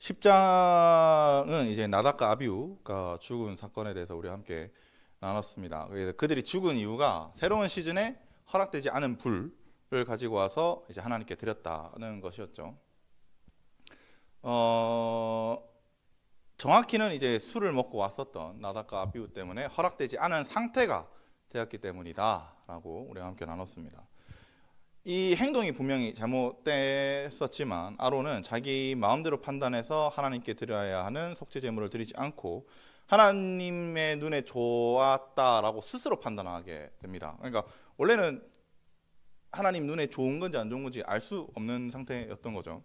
10장은 이제 나답과 아비후가 죽은 사건에 대해서 우리가 함께 나눴습니다. 그래서 그들이 죽은 이유가 새로운 시즌에 허락되지 않은 불을 가지고 와서 이제 하나님께 드렸다는 것이었죠. 정확히는 이제 술을 먹고 왔었던 나답과 아비후 때문에 허락되지 않은 상태가 되었기 때문이다라고 우리가 함께 나눴습니다. 이 행동이 분명히 잘못됐었지만 아론은 자기 마음대로 판단해서 하나님께 드려야 하는 속죄 제물을 드리지 않고 하나님의 눈에 좋았다라고 스스로 판단하게 됩니다. 그러니까 원래는 하나님 눈에 좋은 건지 안 좋은 건지 알 수 없는 상태였던 거죠.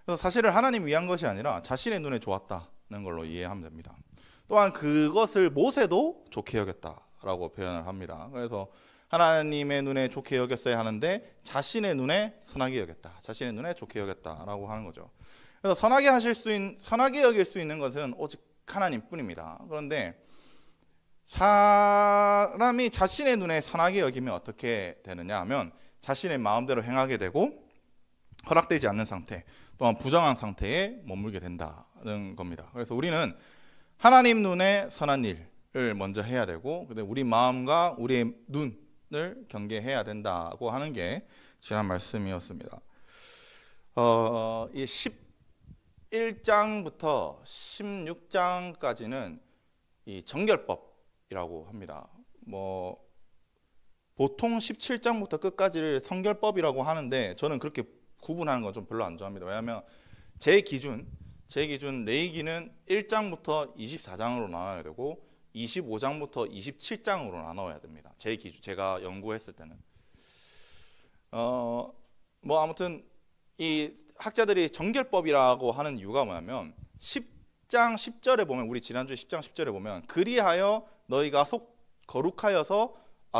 그래서 사실은 하나님 위한 것이 아니라 자신의 눈에 좋았다는 걸로 이해하면 됩니다. 또한 그것을 모세도 좋게 여겼다라고 표현을 합니다. 그래서 하나님의 눈에 좋게 여겼어야 하는데 자신의 눈에 선하게 여겼다. 자신의 눈에 좋게 여겼다라고 하는 거죠. 그래서 선하게 여길 수 있는 것은 오직 하나님뿐입니다. 그런데 사람이 자신의 눈에 선하게 여기면 어떻게 되느냐 하면 자신의 마음대로 행하게 되고 허락되지 않는 상태, 또한 부정한 상태에 머물게 된다는 겁니다. 그래서 우리는 하나님 눈에 선한 일을 먼저 해야 되고, 근데 우리 마음과 우리의 눈을 경계해야 된다고 하는 게 지난 말씀이었습니다. 이 11장부터 16장까지는 이 정결법이라고 합니다. 보통 17장부터 끝까지를 성결법이라고 하는데 저는 그렇게 구분하는 건 좀 별로 안 좋아합니다. 왜냐하면 제 기준 레위기는 1장부터 24장으로 나눠야 되고 25장부터 27장으로 나눠야 됩니다. 제 기준, 제가 연구했을 때는 아무튼 이 학자들이 정결법이라고 하는 이유가 뭐냐면 10장 10절에 보면, 우리 지난주에 10장 10절에 보면 그리하여 너희가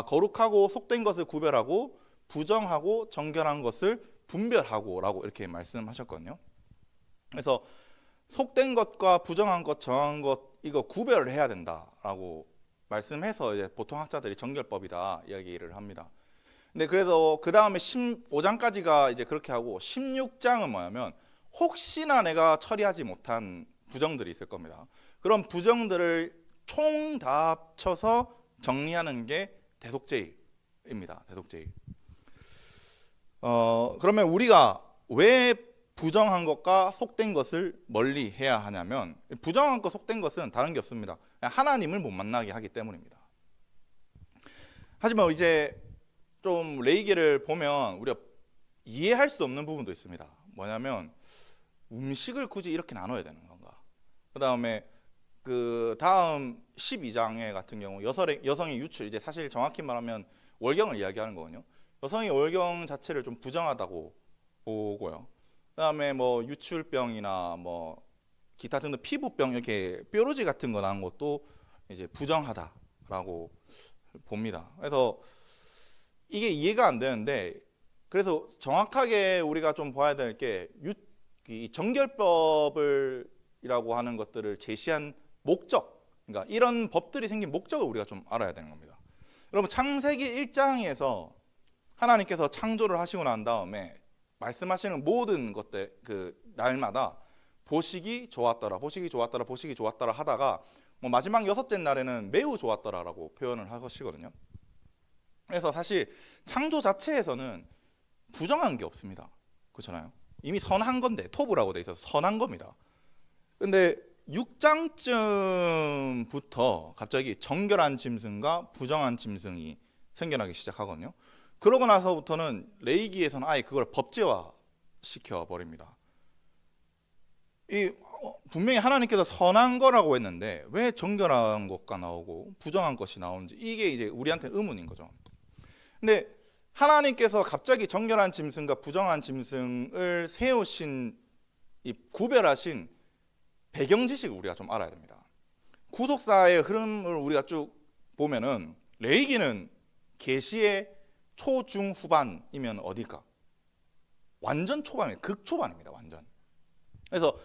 거룩하고 속된 것을 구별하고 부정하고 정결한 것을 분별하고 라고 이렇게 말씀하셨거든요. 그래서 속된 것과 부정한 것, 정한 것 이거 구별을 해야 된다라고 말씀해서 이제 보통 학자들이 정결법이다 이야기를 합니다. 근데 그래서 그 다음에 15장까지가 이제 그렇게 하고 16장은 뭐냐면 혹시나 내가 처리하지 못한 부정들이 있을 겁니다. 그런 부정들을 총 다 합쳐서 정리하는 게 대속죄일입니다. 대속죄일. 그러면 우리가 왜 부정한 것과 속된 것을 멀리 해야 하냐면, 부정한 것, 속된 것은 다른 게 없습니다. 하나님을 못 만나게 하기 때문입니다. 하지만 이제 좀 레위기를 보면 우리가 이해할 수 없는 부분도 있습니다. 뭐냐면 음식을 굳이 이렇게 나눠야 되는 건가? 그 다음에 그 다음 12장에 같은 경우 여성의 유출, 이제 사실 정확히 말하면 월경을 이야기하는 거거든요. 여성의 월경 자체를 좀 부정하다고 보고요. 그다음에 유출병이나 기타 등등 피부병, 이렇게 뾰루지 같은 거 나는 것도 이제 부정하다라고 봅니다. 그래서 이게 이해가 안 되는데, 그래서 정확하게 우리가 좀 봐야 될 게 이 정결법이라고 하는 것들을 제시한 목적, 그러니까 이런 법들이 생긴 목적을 우리가 좀 알아야 되는 겁니다. 여러분, 창세기 1장에서 하나님께서 창조를 하시고 난 다음에 말씀하시는 모든 것들, 그 날마다 보시기 좋았더라, 보시기 좋았더라, 보시기 좋았더라 하다가 마지막 6째 날에는 매우 좋았더라라고 표현을 하시거든요. 그래서 사실 창조 자체에서는 부정한 게 없습니다. 그렇잖아요. 이미 선한 건데, 토부라고 돼 있어서 선한 겁니다. 근데 6장쯤부터 갑자기 정결한 짐승과 부정한 짐승이 생겨나기 시작하거든요. 그러고 나서부터는 레위기에서는 아예 그걸 법제화 시켜버립니다. 분명히 하나님께서 선한 거라고 했는데 왜 정결한 것과 나오고 부정한 것이 나오는지, 이게 이제 우리한테 의문인 거죠. 근데 하나님께서 갑자기 정결한 짐승과 부정한 짐승을 세우신, 이 구별하신 배경 지식을 우리가 좀 알아야 됩니다. 구속사의 흐름을 우리가 쭉 보면은 레위기는 계시의 초, 중, 후반이면 어딜까? 완전 초반입니다. 극초반입니다. 완전. 그래서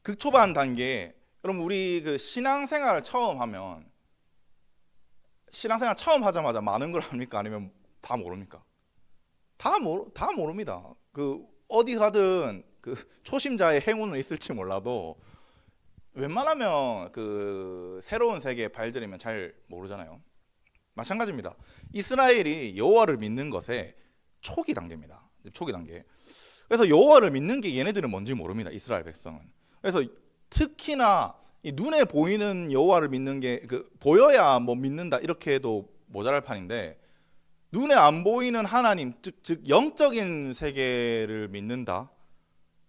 극초반 단계에, 여러분 우리 그 신앙생활을 처음 하면, 신앙생활 처음 하자마자 많은 걸 합니까? 아니면 다 모릅니까? 다 모릅니다. 어디 가든 그 초심자의 행운은 있을지 몰라도 웬만하면 그 새로운 세계에 발들이면 잘 모르잖아요. 마찬가지입니다. 이스라엘이 여호와를 믿는 것의 초기 단계입니다. 초기 단계. 그래서 여호와를 믿는 게 얘네들은 뭔지 모릅니다. 이스라엘 백성은. 그래서 특히나 이 눈에 보이는 여호와를 믿는 게 그 보여야 뭐 믿는다 이렇게 해도 모자랄 판인데, 눈에 안 보이는 하나님, 즉 영적인 세계를 믿는다.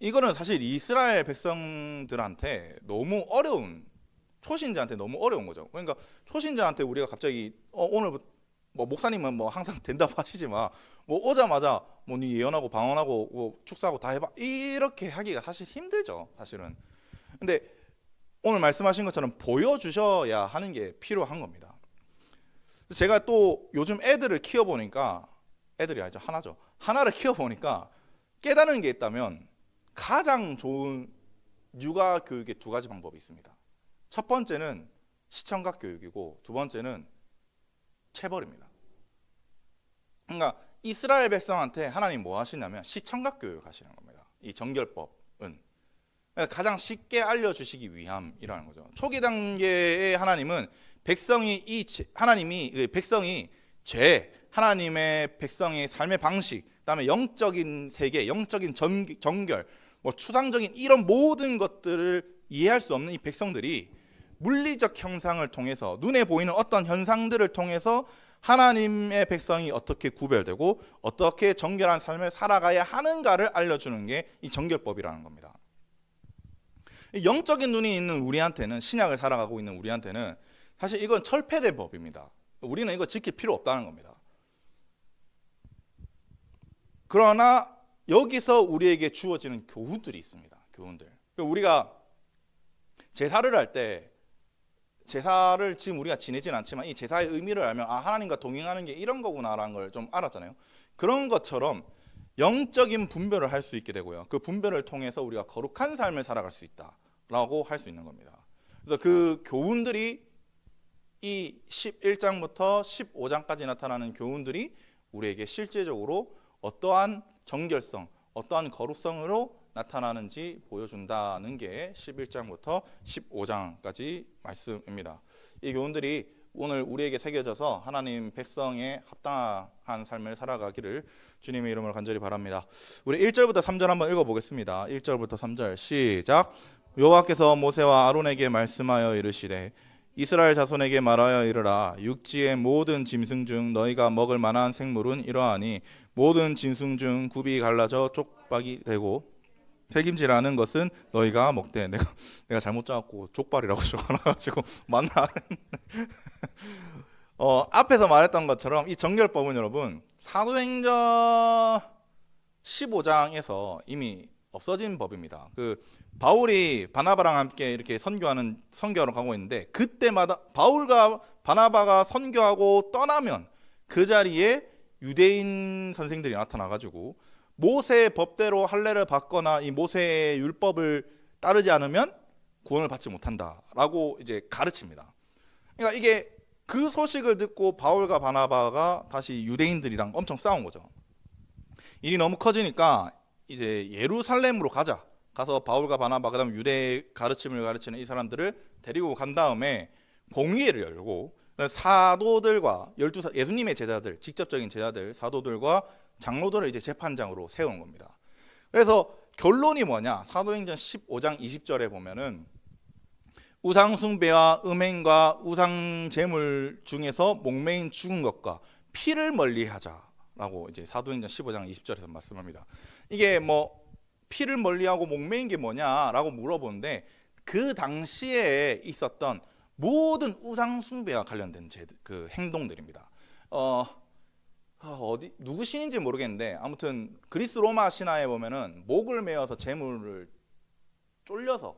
이거는 사실 이스라엘 백성들한테 너무 어려운, 초신자한테 너무 어려운 거죠. 그러니까 초신자한테 우리가 갑자기 오늘 뭐 목사님은 뭐 항상 된다고 하시지만 뭐 오자마자 뭐 네 예언하고 방언하고 뭐 축사하고 다 해봐 이렇게 하기가 사실 힘들죠, 사실은. 근데 오늘 말씀하신 것처럼 보여주셔야 하는 게 필요한 겁니다. 제가 또 요즘 애들을 키워보니까, 애들이 아니죠, 하나죠. 하나를 키워보니까 깨달은 게 있다면 가장 좋은 육아 교육의 두 가지 방법이 있습니다. 첫 번째는 시청각 교육이고 두 번째는 체벌입니다. 그러니까 이스라엘 백성한테 하나님 뭐 하시냐면 시청각 교육 하시는 겁니다. 이 정결법은 가장 쉽게 알려주시기 위함이라는 거죠. 초기 단계의 하나님은 백성이 죄, 하나님의 백성의 삶의 방식, 그다음에 영적인 세계, 영적인 정결, 뭐 추상적인 이런 모든 것들을 이해할 수 없는 이 백성들이 물리적 형상을 통해서, 눈에 보이는 어떤 현상들을 통해서 하나님의 백성이 어떻게 구별되고 어떻게 정결한 삶을 살아가야 하는가를 알려주는 게 이 정결법이라는 겁니다. 영적인 눈이 있는 우리한테는, 신약을 살아가고 있는 우리한테는 사실 이건 철폐된 법입니다. 우리는 이거 지킬 필요 없다는 겁니다. 그러나 여기서 우리에게 주어지는 교훈들이 있습니다. 교훈들. 우리가 제사를 할 때, 제사를 지금 우리가 지내진 않지만 이 제사의 의미를 알면 하나님과 동행하는 게 이런 거구나라는 걸 좀 알았잖아요. 그런 것처럼 영적인 분별을 할 수 있게 되고요. 그 분별을 통해서 우리가 거룩한 삶을 살아갈 수 있다라고 할 수 있는 겁니다. 그래서 그 교훈들이 이 11장부터 15장까지 나타나는 교훈들이 우리에게 실제적으로 어떠한 정결성, 어떠한 거룩성으로 나타나는지 보여준다는 게 11장부터 15장까지 말씀입니다. 이 교훈들이 오늘 우리에게 새겨져서 하나님 백성의 합당한 삶을 살아가기를 주님의 이름으로 간절히 바랍니다. 우리 1절부터 3절 한번 읽어보겠습니다. 1절부터 3절 시작. 여호와께서 모세와 아론에게 말씀하여 이르시되 이스라엘 자손에게 말하여 이르라. 육지의 모든 짐승 중 너희가 먹을 만한 생물은 이러하니 모든 짐승 중 굽이 갈라져 쪽박이 되고 책임지라는 것은 너희가 먹되. 내가 잘못 짜갖고 족발이라고 적어놔가지고 맞나? 앞에서 말했던 것처럼 이 정결법은 여러분 사도행전 15장에서 이미 없어진 법입니다. 그 바울이 바나바랑 함께 이렇게 선교하러 가고 있는데, 그때마다 바울과 바나바가 선교하고 떠나면 그 자리에 유대인 선생들이 나타나가지고 모세의 법대로 할례를 받거나 이 모세의 율법을 따르지 않으면 구원을 받지 못한다라고 이제 가르칩니다. 그러니까 이게 그 소식을 듣고 바울과 바나바가 다시 유대인들이랑 엄청 싸운 거죠. 일이 너무 커지니까 이제 예루살렘으로 가서 바울과 바나바, 그다음 유대 가르침을 가르치는 이 사람들을 데리고 간 다음에 공의회를 열고 사도들과 예수님의 제자들, 직접적인 제자들, 사도들과 장로들을 이제 재판장으로 세운 겁니다. 그래서 결론이 뭐냐? 사도행전 15장 20절에 보면은 우상 숭배와 음행과 우상 제물 중에서 목매인 죽은 것과 피를 멀리하자라고 이제 사도행전 15장 20절에서 말씀합니다. 이게 뭐 피를 멀리하고 목매인 게 뭐냐라고 물어보는데, 그 당시에 있었던 모든 우상 숭배와 관련된 그 행동들입니다. 누구 신인지 모르겠는데 아무튼 그리스 로마 신화에 보면은 목을 메어서 제물을 쫄려서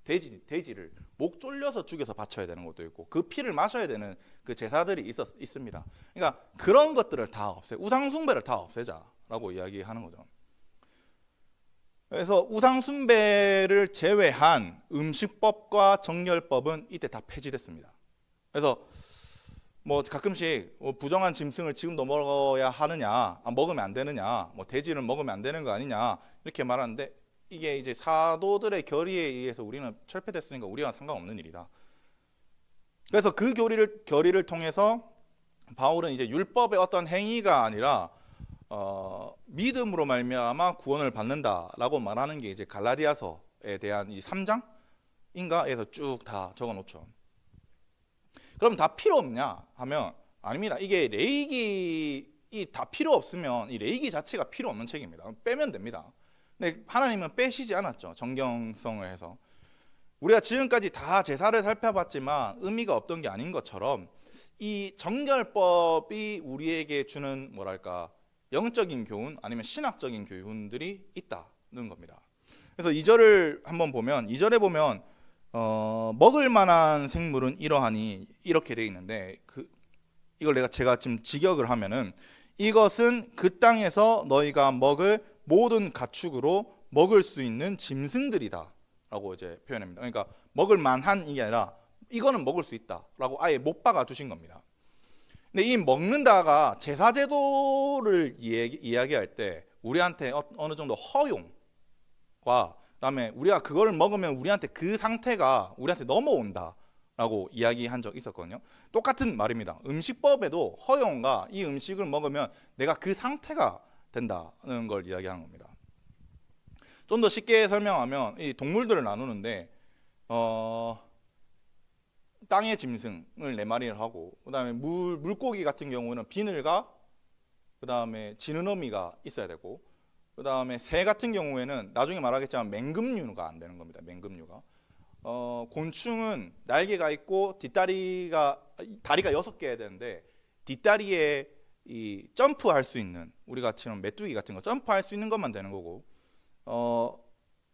돼지를 목 쫄려서 죽여서 바쳐야 되는 것도 있고, 그 피를 마셔야 되는 그 제사들이 있습니다. 그러니까 그런 것들을 다 우상 숭배를 다 없애자라고 이야기하는 거죠. 그래서 우상 숭배를 제외한 음식법과 정결법은 이때 다 폐지됐습니다. 그래서 뭐 가끔씩 부정한 짐승을 지금도 먹어야 하느냐, 먹으면 안 되느냐, 뭐 돼지를 먹으면 안 되는 거 아니냐 이렇게 말하는데, 이게 이제 사도들의 결의에 의해서 우리는 철폐됐으니까 우리와 상관없는 일이다. 그래서 그 결의를 통해서 바울은 이제 율법의 어떤 행위가 아니라 믿음으로 말미암아 구원을 받는다라고 말하는 게 이제 갈라디아서에 대한 이 3장인가에서 쭉 다 적어놓죠. 그럼 다 필요 없냐 하면 아닙니다. 이게 레위기 다 필요 없으면 이 레위기 자체가 필요 없는 책입니다. 빼면 됩니다. 근데 하나님은 빼시지 않았죠. 정경성을 해서. 우리가 지금까지 다 제사를 살펴봤지만 의미가 없던 게 아닌 것처럼 이 정결법이 우리에게 주는 뭐랄까 영적인 교훈 아니면 신학적인 교훈들이 있다는 겁니다. 그래서 2절을 한번 보면 2절에 보면 먹을 만한 생물은 이러하니 이렇게 돼 있는데 이걸 제가 지금 직역을 하면은 이것은 그 땅에서 너희가 먹을 모든 가축으로 먹을 수 있는 짐승들이다 라고 이제 표현합니다. 그러니까 먹을 만한 이게 아니라 이거는 먹을 수 있다라고 아예 못 박아 주신 겁니다. 근데 이 먹는다가 제사제도를 이야기할 때 우리한테 어느 정도 허용과 그다음에 우리가 그거를 먹으면 우리한테 그 상태가 우리한테 넘어온다라고 이야기한 적 있었거든요. 똑같은 말입니다. 음식법에도 허용과 이 음식을 먹으면 내가 그 상태가 된다는 걸 이야기하는 겁니다. 좀 더 쉽게 설명하면 이 동물들을 나누는데 땅의 짐승을 4마리를 하고 그다음에 물고기 같은 경우는 비늘과 그다음에 지느러미가 있어야 되고 그다음에 새 같은 경우에는 나중에 말하겠지만 맹금류가 안 되는 겁니다. 맹금류가. 곤충은 날개가 있고 다리가 6개여야 되는데 뒷다리에 이 점프할 수 있는 우리가 지금 메뚜기 같은 거 점프할 수 있는 것만 되는 거고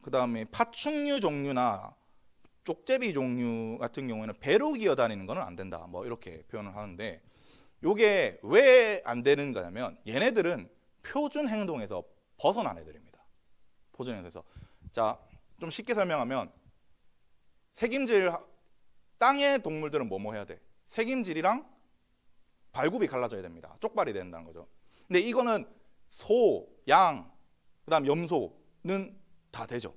그다음에 파충류 종류나 쪽제비 종류 같은 경우에는 배로 기어다니는 거는 안 된다. 뭐 이렇게 표현을 하는데 이게 왜 안 되는 거냐면 얘네들은 표준 행동에서 벗어난 애들입니다. 표준 행동에서. 자, 좀 쉽게 설명하면 땅의 동물들은 뭐뭐 해야 돼? 색임질이랑 발굽이 갈라져야 됩니다. 쪽발이 된다는 거죠. 근데 이거는 소, 양, 그다음 염소는 다 되죠.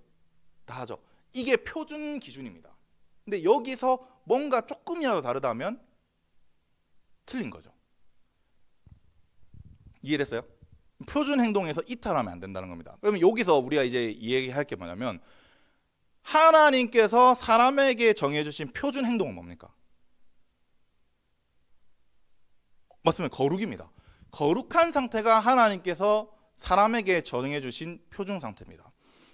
다 하죠. 이게 표준 기준입니다. 근데 여기서 뭔가 조금이라도 다르다면 틀린 거죠. 이해됐어요? 표준 행동에서 이탈하면 안 된다는 겁니다. 그러면 여기서 우리가 이제 이야기할 게 뭐냐면 하나님께서 사람에게 정해주신 표준 행동은 뭡니까? 맞습니다. 거룩입니다. 거룩한 상태가 하나님께서 사람에게 정해주신 표준 상태입니다.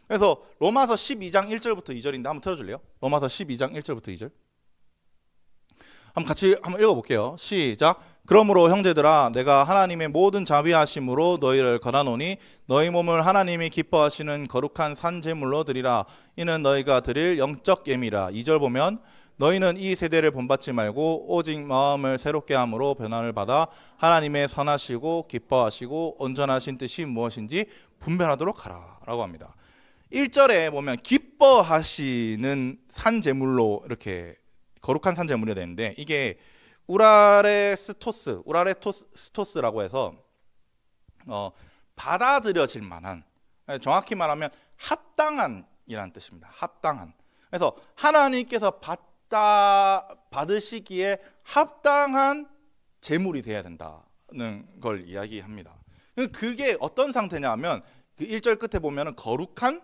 그래서 로마서 12장 1절부터 2절인데 한번 틀어줄래요? 로마서 12장 1절부터 2절 같이 읽어볼게요. 시작. 그러므로 형제들아 내가 하나님의 모든 자비하심으로 너희를 권하노니 너희 몸을 하나님이 기뻐하시는 거룩한 산 제물로 드리라. 이는 너희가 드릴 영적 예미라. 2절 보면 너희는 이 세대를 본받지 말고 오직 마음을 새롭게 함으로 변화를 받아 하나님의 선하시고 기뻐하시고 온전하신 뜻이 무엇인지 분별하도록 하라 라고 합니다. 1절에 보면 기뻐하시는 산 제물로 이렇게 거룩한 산 제물이 되는데 이게 우라레스토스라고 해서 받아들여질 만한, 정확히 말하면 합당한이라는 뜻입니다. 합당한. 그래서 하나님께서 받으시기에 합당한 제물이 돼야 된다는 걸 이야기합니다. 그게 어떤 상태냐면 그 1절 끝에 보면 거룩한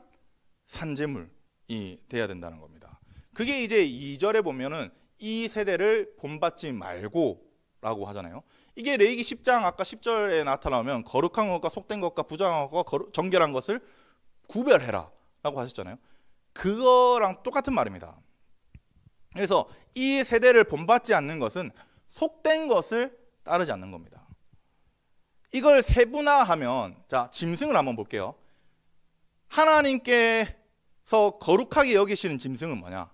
산제물이 돼야 된다는 겁니다. 그게 이제 2절에 보면은 이 세대를 본받지 말고 라고 하잖아요. 이게 레위기 10장 아까 10절에 나타나면 거룩한 것과 속된 것과 부정한 것과 정결한 것을 구별해라 라고 하셨잖아요. 그거랑 똑같은 말입니다. 그래서 이 세대를 본받지 않는 것은 속된 것을 따르지 않는 겁니다. 이걸 세분화하면, 자, 짐승을 한번 볼게요. 하나님께서 거룩하게 여기시는 짐승은 뭐냐?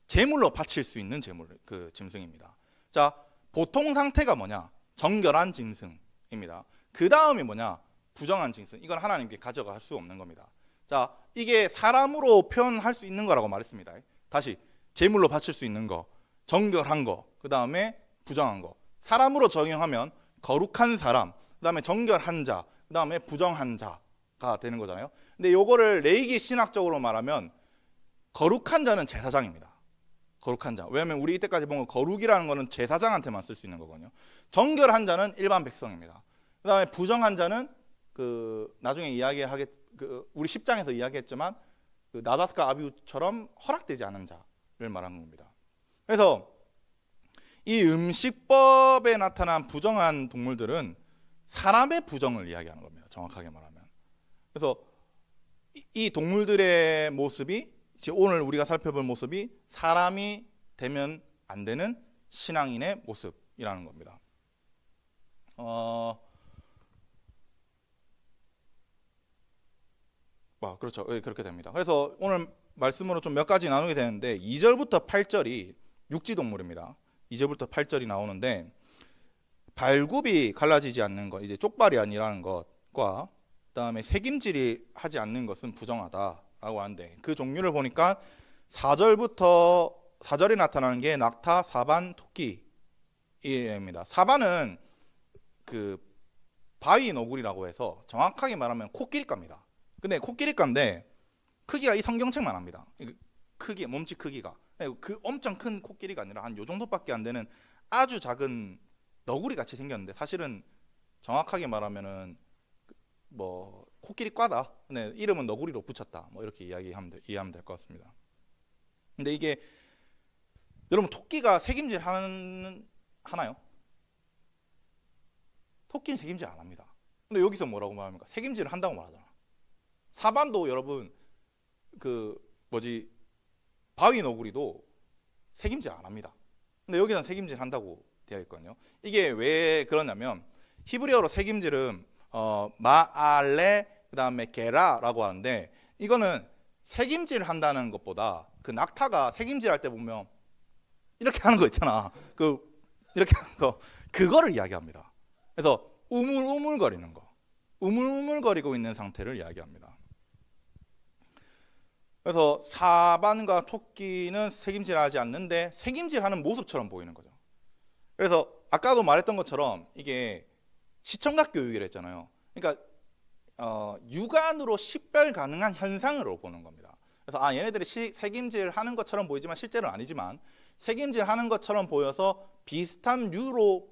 제물로 바칠 수 있는 그 짐승입니다. 자, 보통 상태가 뭐냐? 정결한 짐승입니다. 그 다음이 뭐냐? 부정한 짐승. 이건 하나님께 가져갈 수 없는 겁니다. 자, 이게 사람으로 표현할 수 있는 거라고 말했습니다. 다시 제물로 바칠 수 있는 거, 정결한 거, 그 다음에 부정한 거. 사람으로 적용하면 거룩한 사람, 그 다음에 정결한 자, 그 다음에 부정한 자가 되는 거잖아요. 근데 요거를 레이기 신학적으로 말하면 거룩한 자는 제사장입니다. 거룩한 자. 왜냐하면 우리 이때까지 본 건 거룩이라는 거는 제사장한테만 쓸 수 있는 거거든요. 정결한 자는 일반 백성입니다. 그다음에 부정한 자는 나중에 우리 10장에서 이야기했지만 나닷과 아비후처럼 허락되지 않은 자를 말하는 겁니다. 그래서 이 음식법에 나타난 부정한 동물들은 사람의 부정을 이야기하는 겁니다. 정확하게 말하면. 그래서 이 동물들의 모습이 오늘 우리가 살펴볼 모습이 사람이 되면 안 되는 신앙인의 모습이라는 겁니다. 그렇죠. 그렇게 됩니다. 그래서 오늘 말씀으로 좀 몇 가지 나누게 되는데 2절부터 8절이 육지동물입니다. 2절부터 8절이 나오는데 발굽이 갈라지지 않는 것, 이제 쪽발이 아니라는 것과 그다음에 색임질이 하지 않는 것은 부정하다라고 하는데 그 종류를 보니까 4절에 나타나는 게 낙타, 사반, 토끼입니다. 사반은 그 바위 너구리라고 해서 정확하게 말하면 코끼리과입니다. 근데 코끼리과인데 크기가 이 성경책만 합니다. 몸집 크기가 그 엄청 큰 코끼리가 아니라 한 요 정도밖에 안 되는 아주 작은 너구리 같이 생겼는데 사실은 정확하게 말하면은 뭐 코끼리과다. 근데 이름은 너구리로 붙였다. 뭐 이렇게 이해하면 될 것 같습니다. 근데 이게 여러분 토끼가 색임질 하나요? 토끼는 색임질 안 합니다. 근데 여기서 뭐라고 말합니까? 색임질을 한다고 말하잖아. 사반도 여러분 바위 너구리도 색임질 안 합니다. 근데 여기는 색임질 한다고 되어 있거든요. 이게 왜 그러냐면 히브리어로 색임질은 마알레 그다음에 게라라고 하는데 이거는 색임질 한다는 것보다 그 낙타가 색임질 할 때 보면 이렇게 하는 거 있잖아. 이렇게 하는 거 그거를 이야기합니다. 그래서 우물우물거리는 거, 우물우물거리고 있는 상태를 이야기합니다. 그래서 사반과 토끼는 색임질하지 않는데 색임질하는 모습처럼 보이는 거죠. 그래서 아까도 말했던 것처럼 이게 시청각 교육이라 했잖아요. 그러니까 육안으로 식별 가능한 현상으로 보는 겁니다. 그래서 얘네들이 색임질하는 것처럼 보이지만 실제로는 아니지만 색임질하는 것처럼 보여서 비슷한 류로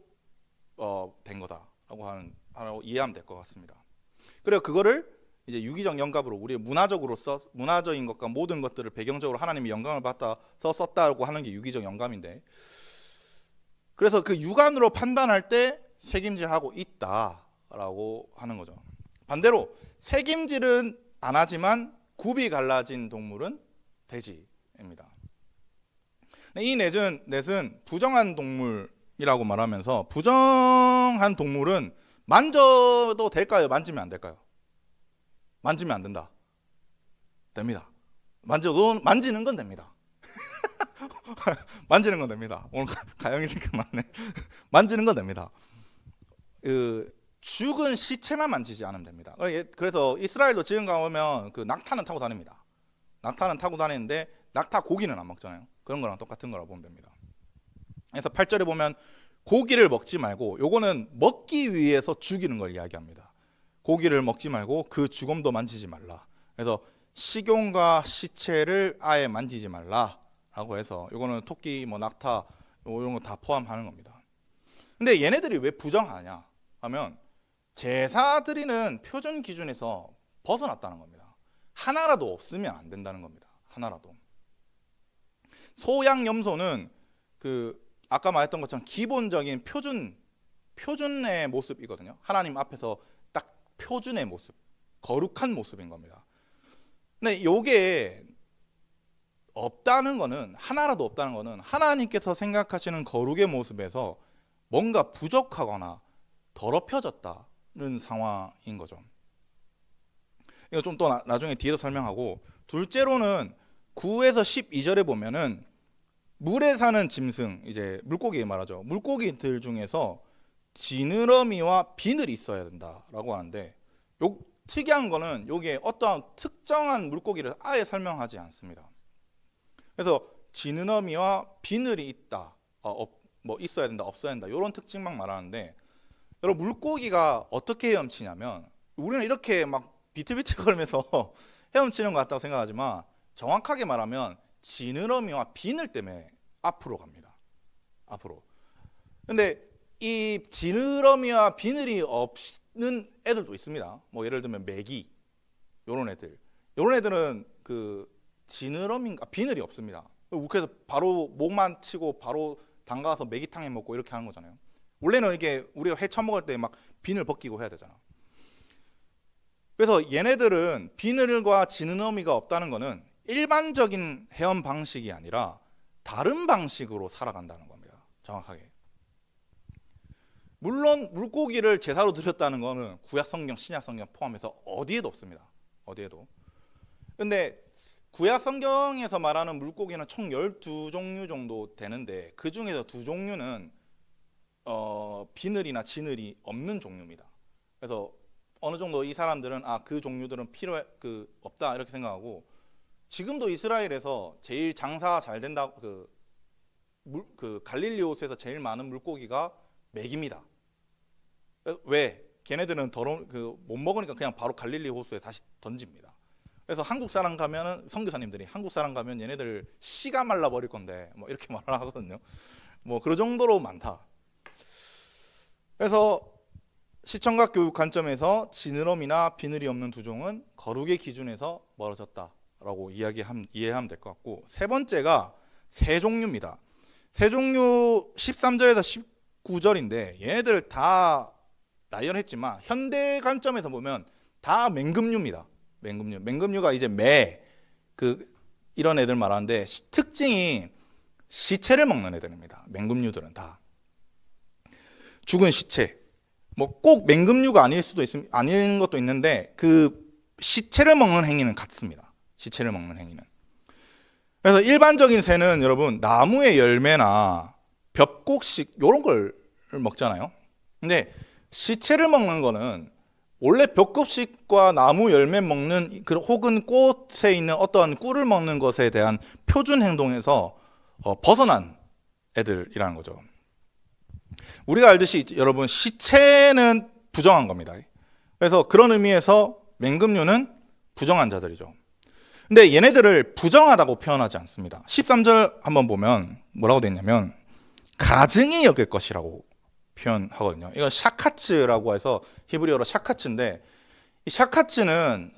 된 거다라고 이해하면 될 것 같습니다. 그리고 그거를 이제 유기적 영감으로 우리 문화적인 것과 모든 것들을 배경적으로 하나님이 영감을 받아서 썼다고 하는 게 유기적 영감인데 그래서 그 육안으로 판단할 때 색임질하고 있다라고 하는 거죠. 반대로 색임질은 안 하지만 굽이 갈라진 동물은 돼지입니다. 이 넷은 부정한 동물이라고 말하면서 부정한 동물은 만져도 될까요? 만지면 안 될까요? 만지면 안 된다. 됩니다. 만지는 건 됩니다. 만지는 건 됩니다. 오늘 가영이 생각나네. 만지는 건 됩니다. 죽은 시체만 만지지 않으면 됩니다. 그래서 이스라엘도 지금 가보면 낙타는 타고 다닙니다. 낙타는 타고 다니는데 낙타 고기는 안 먹잖아요. 그런 거랑 똑같은 거라고 보면 됩니다. 그래서 8절에 보면 고기를 먹지 말고 요거는 먹기 위해서 죽이는 걸 이야기합니다. 고기를 먹지 말고 그 죽음도 만지지 말라. 그래서 식용과 시체를 아예 만지지 말라라고 해서 요거는 토끼, 낙타 이런 거 다 포함하는 겁니다. 근데 얘네들이 왜 부정하냐 하면 제사 드리는 표준 기준에서 벗어났다는 겁니다. 하나라도 없으면 안 된다는 겁니다. 하나라도. 소양 염소는 아까 말했던 것처럼 기본적인 표준의 모습이거든요. 하나님 앞에서 딱 표준의 모습, 거룩한 모습인 겁니다. 근데 이게 없다는 거는 하나라도 없다는 거는 하나님께서 생각하시는 거룩의 모습에서 뭔가 부족하거나 더럽혀졌다는 상황인 거죠. 이거 좀 또 나중에 뒤에서 설명하고 둘째로는 9에서 12절에 보면은 물에 사는 짐승, 이제 물고기 말하죠. 물고기들 중에서 지느러미와 비늘이 있어야 된다라고 하는데 특이한 거는 여기에 어떠한 특정한 물고기를 아예 설명하지 않습니다. 그래서 지느러미와 비늘이 있다, 있어야 된다, 없어야 된다 이런 특징만 말하는데 여러분 물고기가 어떻게 헤엄치냐면 우리는 이렇게 막 비틀비틀거리면서 헤엄치는 것 같다고 생각하지만 정확하게 말하면 지느러미와 비늘 때문에 앞으로 갑니다. 앞으로. 근데 이 지느러미와 비늘이 없는 애들도 있습니다. 뭐 예를 들면 메기 요런 애들. 요런 애들은 그 지느러미인가 비늘이 없습니다. 그래서 바로 목만 치고 바로 담가서 메기탕에 먹고 이렇게 하는 거잖아요. 원래는 이게 우리가 회 처먹을 때 막 비늘 벗기고 해야 되잖아. 그래서 얘네들은 비늘과 지느러미가 없다는 거는 일반적인 헤엄 방식이 아니라 다른 방식으로 살아간다는 겁니다. 정확하게. 물론 물고기를 제사로 드렸다는 거는 구약 성경, 신약 성경 포함해서 어디에도 없습니다. 어디에도. 근데 구약 성경에서 말하는 물고기는 총 12종류 정도 되는데 그 중에서 2종류는 비늘이나 지늘이 없는 종류입니다. 그래서 어느 정도 이 사람들은 그 종류들은 없다 이렇게 생각하고, 지금도 이스라엘에서 제일 장사 잘 된다 그 갈릴리 호수에서 제일 많은 물고기가 맥입니다. 왜? 걔네들은 못 먹으니까 그냥 바로 갈릴리 호수에 다시 던집니다. 그래서 한국 사람 가면은 선교사님들이 한국 사람 가면 얘네들 씨가 말라 버릴 건데 뭐 이렇게 말을 하거든요. 뭐 그 정도로 많다. 그래서 시청각 교육 관점에서 지느러미나 비늘이 없는 두 종은 거룩의 기준에서 멀어졌다라고 이해하면 될 것 같고, 세 번째가 세 종류입니다. 세 종류 13절에서 19절인데 얘네들 다 나열했지만 현대 관점에서 보면 다 맹금류입니다. 맹금류가 이제 이런 애들 말하는데 특징이 시체를 먹는 애들입니다. 맹금류들은 다 죽은 시체. 뭐 꼭 맹금류가 아닌 것도 있는데 그 시체를 먹는 행위는 같습니다. 시체를 먹는 행위는. 그래서 일반적인 새는 여러분 나무의 열매나 벽곡식 이런 걸 먹잖아요. 근데 시체를 먹는 거는 원래 벽곡식과 나무 열매 먹는 혹은 꽃에 있는 어떠한 꿀을 먹는 것에 대한 표준 행동에서 벗어난 애들이라는 거죠. 우리가 알듯이 여러분 시체는 부정한 겁니다. 그래서 그런 의미에서 맹금류는 부정한 자들이죠. 근데 얘네들을 부정하다고 표현하지 않습니다. 13절 한번 보면 뭐라고 되어 있냐면 가증히 여길 것이라고 표현하거든요. 이건 샤카츠라고 해서 히브리어로 샤카츠인데, 이 샤카츠는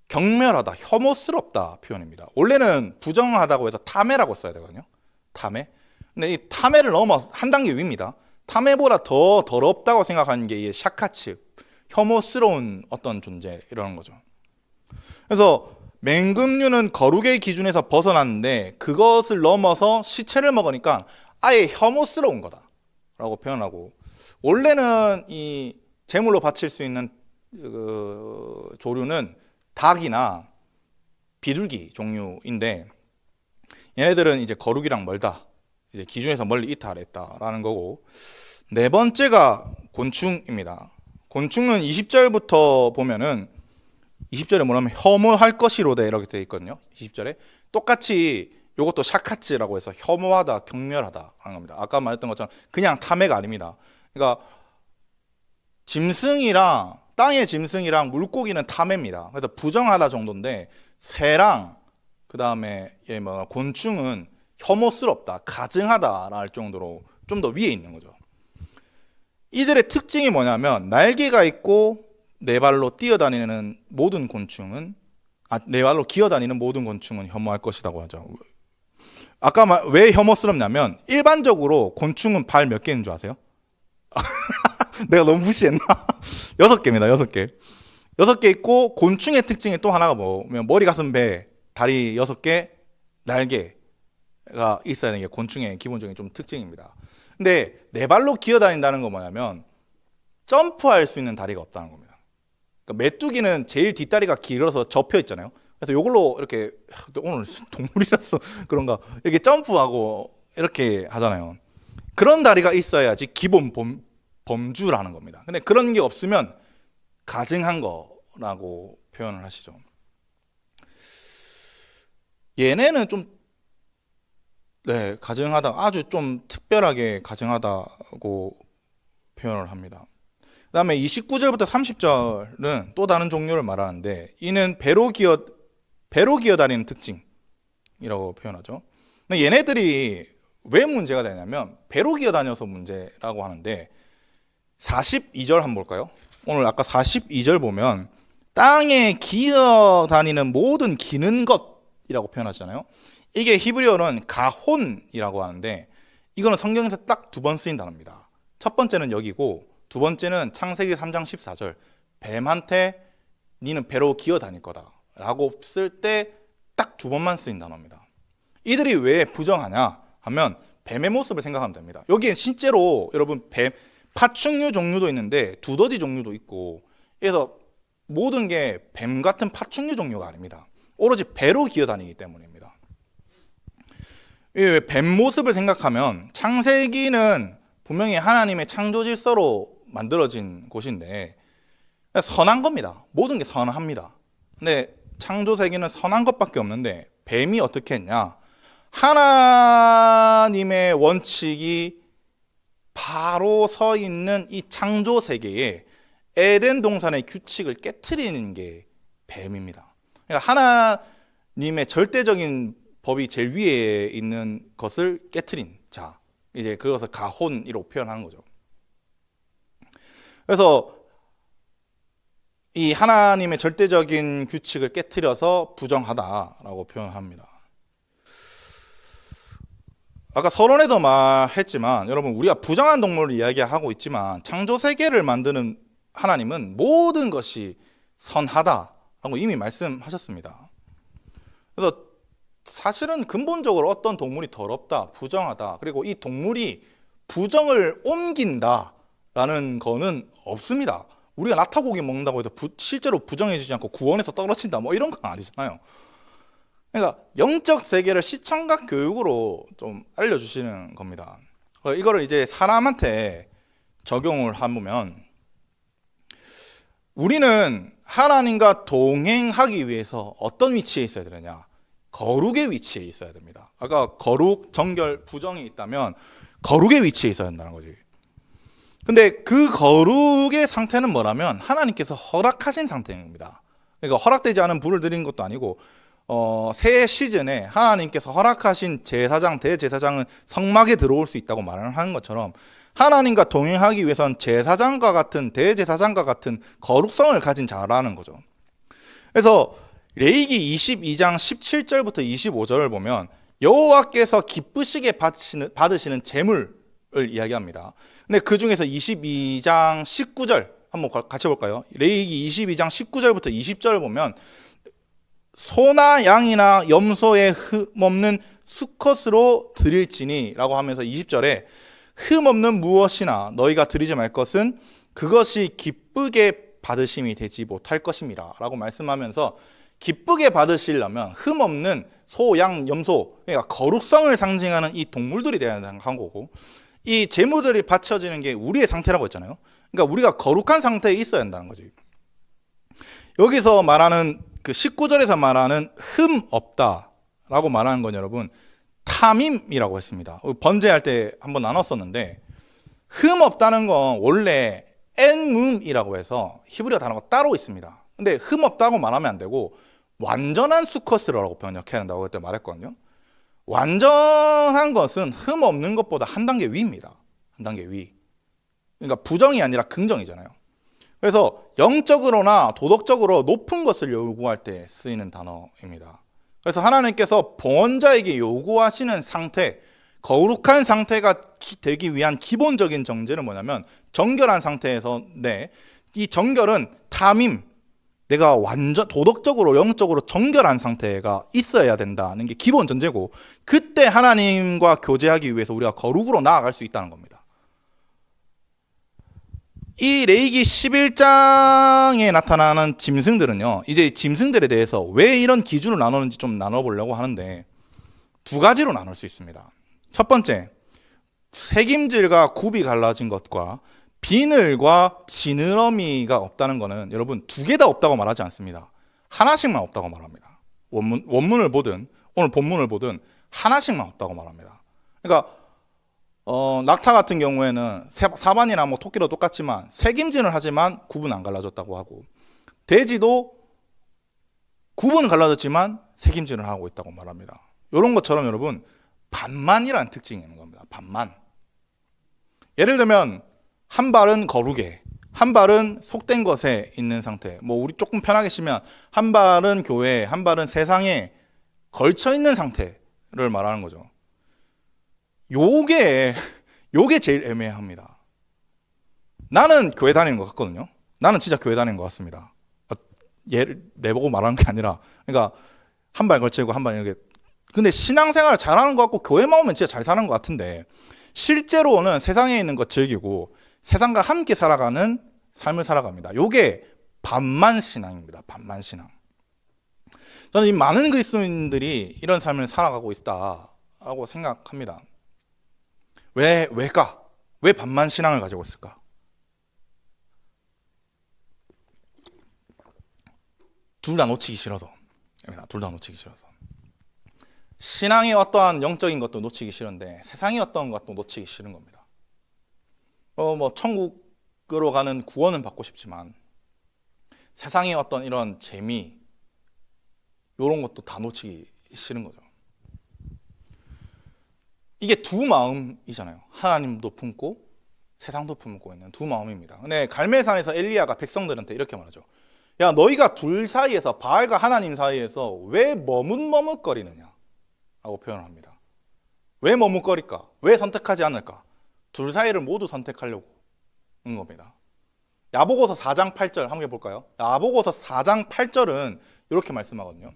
경멸하다, 혐오스럽다 표현입니다. 원래는 부정하다고 해서 탐해라고 써야 되거든요. 탐해. 근데 이 탐해를 넘어 한 단계 위입니다. 탐해보다 더 더럽다고 생각하는 게 이 샤카츠, 혐오스러운 어떤 존재 이러는 거죠. 그래서 맹금류는 거룩의 기준에서 벗어났는데 그것을 넘어서 시체를 먹으니까 아예 혐오스러운 거다라고 표현하고, 원래는 이 제물로 바칠 수 있는 조류는 닭이나 비둘기 종류인데 얘네들은 이제 거룩이랑 멀다, 이제 기준에서 멀리 이탈했다라는 거고, 네 번째가 곤충입니다. 곤충은 20절부터 보면은 20절에 뭐냐면 혐오할 것이로되 이렇게 되어 있거든요. 20절에 똑같이 이것도 샤카츠라고 해서 혐오하다, 경멸하다 하는 겁니다. 아까 말했던 것처럼 그냥 탐해가 아닙니다. 그러니까 땅의 짐승이랑 물고기는 탐해입니다. 그래서 부정하다 정도인데 새랑 그 다음에 곤충은 혐오스럽다, 가증하다라 할 정도로 좀 더 위에 있는 거죠. 이들의 특징이 뭐냐면 날개가 있고 네 발로 뛰어다니는 모든 곤충은 네 발로 기어다니는 모든 곤충은 혐오할 것이라고 하죠. 아까 왜 혐오스럽냐면 일반적으로 곤충은 발 몇 개인 줄 아세요? 내가 너무 무시했나? 6개입니다. 6개. 6개 있고 곤충의 특징이 또 하나가 뭐냐면 머리, 가슴, 배, 다리 6개, 날개가 있어야 되는 게 곤충의 기본적인 좀 특징입니다. 근데 네 발로 기어다닌다는 건 뭐냐면 점프할 수 있는 다리가 없다는 겁니다. 그러니까 메뚜기는 제일 뒷다리가 길어서 접혀 있잖아요. 그래서 이걸로 이렇게 오늘 동물이라서 그런가 이렇게 점프하고 이렇게 하잖아요. 그런 다리가 있어야지 기본 범주라는 겁니다. 근데 그런 게 없으면 가증한 거라고 표현을 하시죠. 얘네는 좀 가증하다, 아주 좀 특별하게 가증하다고 표현을 합니다. 그다음에 29절부터 30절은 또 다른 종류를 말하는데 이는 배로 기어다니는 특징이라고 표현하죠. 근데 얘네들이 왜 문제가 되냐면 배로 기어다녀서 문제라고 하는데 42절 한번 볼까요? 오늘 아까 42절 보면 땅에 기어다니는 모든 기는 것이라고 표현하잖아요. 이게 히브리어는 가혼이라고 하는데 이거는 성경에서 딱 두 번 쓰인 단어입니다. 첫 번째는 여기고 두 번째는 창세기 3장 14절 뱀한테 니는 배로 기어다닐 거다 라고 쓸 때 딱 두 번만 쓰인 단어입니다. 이들이 왜 부정하냐 하면 뱀의 모습을 생각하면 됩니다. 여기에 실제로 여러분 뱀 파충류 종류도 있는데 두더지 종류도 있고 그래서 모든 게 뱀 같은 파충류 종류가 아닙니다. 오로지 배로 기어다니기 때문입니다. 뱀 모습을 생각하면 창세기는 분명히 하나님의 창조 질서로 만들어진 곳인데 선한 겁니다. 모든 게 선합니다. 근데 창조 세계는 선한 것밖에 없는데 뱀이 어떻게 했냐? 하나님의 원칙이 바로 서 있는 이 창조 세계에 에덴 동산의 규칙을 깨트리는 게 뱀입니다. 그러니까 하나님의 절대적인 법이 제일 위에 있는 것을 깨트린 자, 이제 그것을 가혼이라고 표현하는 거죠. 그래서 이 하나님의 절대적인 규칙을 깨트려서 부정하다라고 표현합니다. 아까 서론에도 말했지만 여러분 우리가 부정한 동물을 이야기하고 있지만 창조 세계를 만드는 하나님은 모든 것이 선하다라고 이미 말씀하셨습니다. 그래서 사실은 근본적으로 어떤 동물이 더럽다, 부정하다, 그리고 이 동물이 부정을 옮긴다라는 거는 없습니다. 우리가 낙타고기 먹는다고 해서 실제로 부정해지지 않고 구원에서 떨어진다 뭐 이런 건 아니잖아요. 그러니까 영적 세계를 시청각 교육으로 좀 알려주시는 겁니다. 이거를 이제 사람한테 적용을 해보면 우리는 하나님과 동행하기 위해서 어떤 위치에 있어야 되느냐? 거룩의 위치에 있어야 됩니다. 아까 거룩, 정결, 부정이 있다면 거룩의 위치에 있어야 한다는 거지. 근데 그 거룩의 상태는 뭐라면 하나님께서 허락하신 상태입니다. 그러니까 허락되지 않은 불을 드리는 것도 아니고 새 시즌에 하나님께서 허락하신 제사장, 대제사장은 성막에 들어올 수 있다고 말을 하는 것처럼 하나님과 동행하기 위해선 제사장과 같은 대제사장과 같은 거룩성을 가진 자라는 거죠. 그래서 레위기 22장 17절부터 25절을 보면 여호와께서 기쁘시게 받으시는 제물을 이야기합니다. 근데 그 중에서 22장 19절 한번 같이 볼까요? 레위기 22장 19절부터 20절을 보면 소나 양이나 염소의 흠없는 수컷으로 드릴지니 라고 하면서 20절에 흠없는 무엇이나 너희가 드리지 말 것은 그것이 기쁘게 받으심이 되지 못할 것입니다 라고 말씀하면서 기쁘게 받으시려면 흠없는 소, 양, 염소, 그러니까 거룩성을 상징하는 이 동물들이 되어야 하는 거고 이 제물들이 바쳐지는 게 우리의 상태라고 했잖아요. 그러니까 우리가 거룩한 상태에 있어야 한다는 거지. 여기서 말하는 그 19절에서 말하는 흠 없다라고 말하는 건 여러분 탐임이라고 했습니다. 번제할 때 한번 나눴었는데 흠 없다는 건 원래 엔문이라고 해서 히브리어 단어가 따로 있습니다. 근데 흠 없다고 말하면 안 되고 완전한 수컷이라고 번역해야 한다고 그때 말했거든요. 완전한 것은 흠 없는 것보다 한 단계 위입니다. 한 단계 위. 그러니까 부정이 아니라 긍정이잖아요. 그래서 영적으로나 도덕적으로 높은 것을 요구할 때 쓰이는 단어입니다. 그래서 하나님께서 봉헌자에게 요구하시는 상태, 거룩한 상태가 되기 위한 기본적인 정제는 뭐냐면 정결한 상태에서 이 정결은 탐임, 내가 완전 도덕적으로 영적으로 정결한 상태가 있어야 된다는 게 기본 전제고 그때 하나님과 교제하기 위해서 우리가 거룩으로 나아갈 수 있다는 겁니다. 이 레위기 11장에 나타나는 짐승들은요, 이제 짐승들에 대해서 왜 이런 기준을 나누는지 좀 나눠보려고 하는데 두 가지로 나눌 수 있습니다. 첫 번째, 색임질과 굽이 갈라진 것과 비늘과 지느러미가 없다는 것은 여러분 두 개 다 없다고 말하지 않습니다. 하나씩만 없다고 말합니다. 원문을 보든 오늘 본문을 보든 하나씩만 없다고 말합니다. 그러니까 낙타 같은 경우에는 사반이나 뭐 토끼도 똑같지만 색임진을 하지만 굽은 안 갈라졌다고 하고, 돼지도 굽은 갈라졌지만 색임진을 하고 있다고 말합니다. 이런 것처럼 여러분 반만이라는 특징이 있는 겁니다. 반만. 예를 들면 한 발은 거룩에, 한 발은 속된 것에 있는 상태. 뭐 우리 조금 편하게 치면 한 발은 교회에, 한 발은 세상에 걸쳐 있는 상태를 말하는 거죠. 요게 제일 애매합니다. 나는 교회 다니는 것 같거든요. 나는 진짜 교회 다니는 것 같습니다. 얘를 내보고 말하는 게 아니라, 그러니까 한 발 걸치고 한 발 이렇게. 근데 신앙생활 잘하는 것 같고 교회만 오면 진짜 잘 사는 것 같은데, 실제로는 세상에 있는 것 즐기고 세상과 함께 살아가는 삶을 살아갑니다. 요게 반만 신앙입니다. 반만 신앙. 저는 이 많은 그리스도인들이 이런 삶을 살아가고 있다고 생각합니다. 왜일까? 왜 반만 신앙을 가지고 있을까? 둘 다 놓치기 싫어서. 둘 다 놓치기 싫어서. 신앙의 어떠한 영적인 것도 놓치기 싫은데 세상의 어떤 것도 놓치기 싫은 겁니다. 뭐 천국으로 가는 구원은 받고 싶지만 세상의 어떤 이런 재미, 이런 것도 다 놓치기 싫은 거죠. 이게 두 마음이잖아요. 하나님도 품고 세상도 품고 있는 두 마음입니다. 근데 갈멜산에서 엘리야가 백성들한테 이렇게 말하죠. 야, 너희가 둘 사이에서, 바알과 하나님 사이에서 왜 머뭇머뭇거리느냐 라고 표현을 합니다. 왜 머뭇거릴까? 왜 선택하지 않을까? 둘 사이를 모두 선택하려고 하는 겁니다. 야보고서 4장 8절 함께 볼까요? 야보고서 4장 8절은 이렇게 말씀하거든요.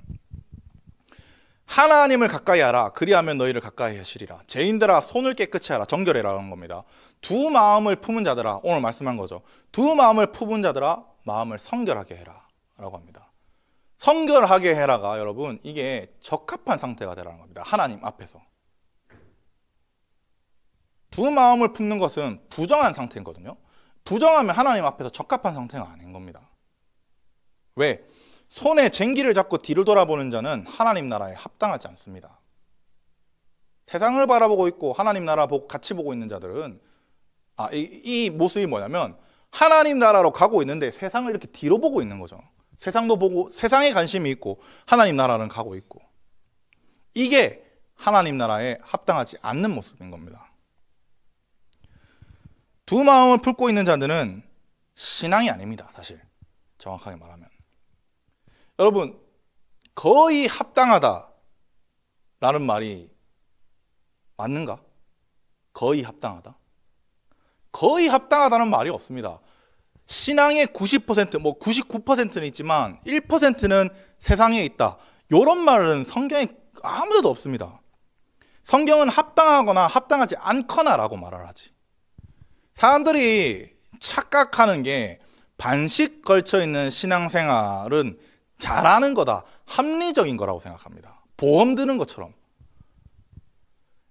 하나님을 가까이 하라. 그리하면 너희를 가까이 하시리라. 죄인들아 손을 깨끗이 하라. 정결해라는 겁니다. 두 마음을 품은 자들아, 오늘 말씀한 거죠. 두 마음을 품은 자들아 마음을 성결하게 해라 라고 합니다. 성결하게 해라가 여러분 이게 적합한 상태가 되라는 겁니다. 하나님 앞에서. 두 마음을 품는 것은 부정한 상태거든요. 부정하면 하나님 앞에서 적합한 상태가 아닌 겁니다. 왜? 손에 쟁기를 잡고 뒤를 돌아보는 자는 하나님 나라에 합당하지 않습니다. 세상을 바라보고 있고 하나님 나라 같이 보고 있는 자들은 이 모습이 뭐냐면 하나님 나라로 가고 있는데 세상을 이렇게 뒤로 보고 있는 거죠. 세상도 보고 세상에 관심이 있고 하나님 나라는 가고 있고, 이게 하나님 나라에 합당하지 않는 모습인 겁니다. 두 마음을 품고 있는 자들은 신앙이 아닙니다. 사실 정확하게 말하면. 여러분, 거의 합당하다라는 말이 맞는가? 거의 합당하다? 거의 합당하다는 말이 없습니다. 신앙의 90%, 뭐 99%는 있지만 1%는 세상에 있다. 이런 말은 성경에 아무 데도 없습니다. 성경은 합당하거나 합당하지 않거나라고 말을 하지. 사람들이 착각하는 게 반씩 걸쳐 있는 신앙생활은 잘하는 거다, 합리적인 거라고 생각합니다. 보험 드는 것처럼.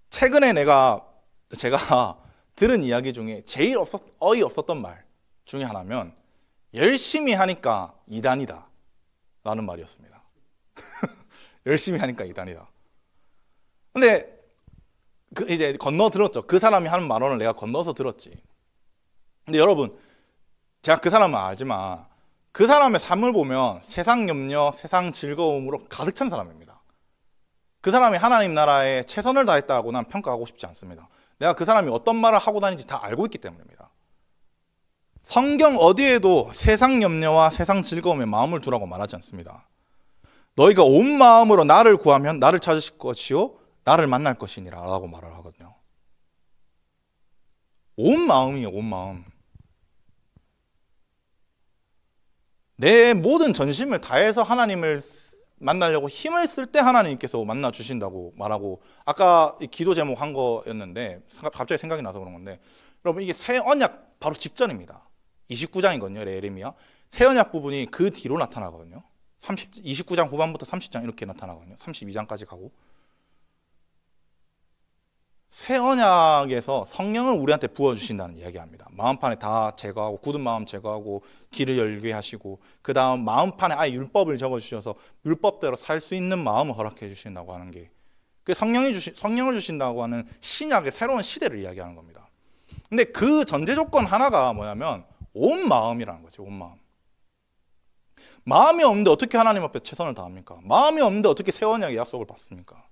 최근에 제가 들은 이야기 중에 제일 어이없었던 말 중에 하나면 열심히 하니까 이단이다 라는 말이었습니다. 열심히 하니까 이단이다. 근데 이제 건너 들었죠. 그 사람이 하는 말언을 내가 건너서 들었지. 근데 여러분, 제가 그 사람은 알지만 그 사람의 삶을 보면 세상 염려, 세상 즐거움으로 가득 찬 사람입니다. 그 사람이 하나님 나라에 최선을 다했다고 난 평가하고 싶지 않습니다. 내가 그 사람이 어떤 말을 하고 다니는지 다 알고 있기 때문입니다. 성경 어디에도 세상 염려와 세상 즐거움에 마음을 두라고 말하지 않습니다. 너희가 온 마음으로 나를 구하면 나를 찾으실 것이요 나를 만날 것이니라 라고 말을 하거든요. 온 마음이에요. 온 마음. 내 모든 전심을 다해서 하나님을 만나려고 힘을 쓸 때 하나님께서 만나 주신다고 말하고, 아까 기도 제목 한 거였는데 갑자기 생각이 나서 그런 건데, 여러분 이게 새 언약 바로 직전입니다. 29장이거든요. 예레미야. 새 언약 부분이 그 뒤로 나타나거든요. 29장 후반부터 30장 이렇게 나타나거든요. 32장까지 가고. 새 언약에서 성령을 우리한테 부어주신다는 이야기합니다. 마음판에 다 제거하고, 굳은 마음 제거하고, 길을 열게 하시고, 그 다음 마음판에 아예 율법을 적어주셔서 율법대로 살 수 있는 마음을 허락해 주신다고 하는 게 그 성령을 주신다고 하는 신약의 새로운 시대를 이야기하는 겁니다. 근데 그 전제 조건 하나가 뭐냐면 온 마음이라는 거죠. 온 마음. 마음이 없는데 어떻게 하나님 앞에 최선을 다합니까? 마음이 없는데 어떻게 새 언약의 약속을 받습니까?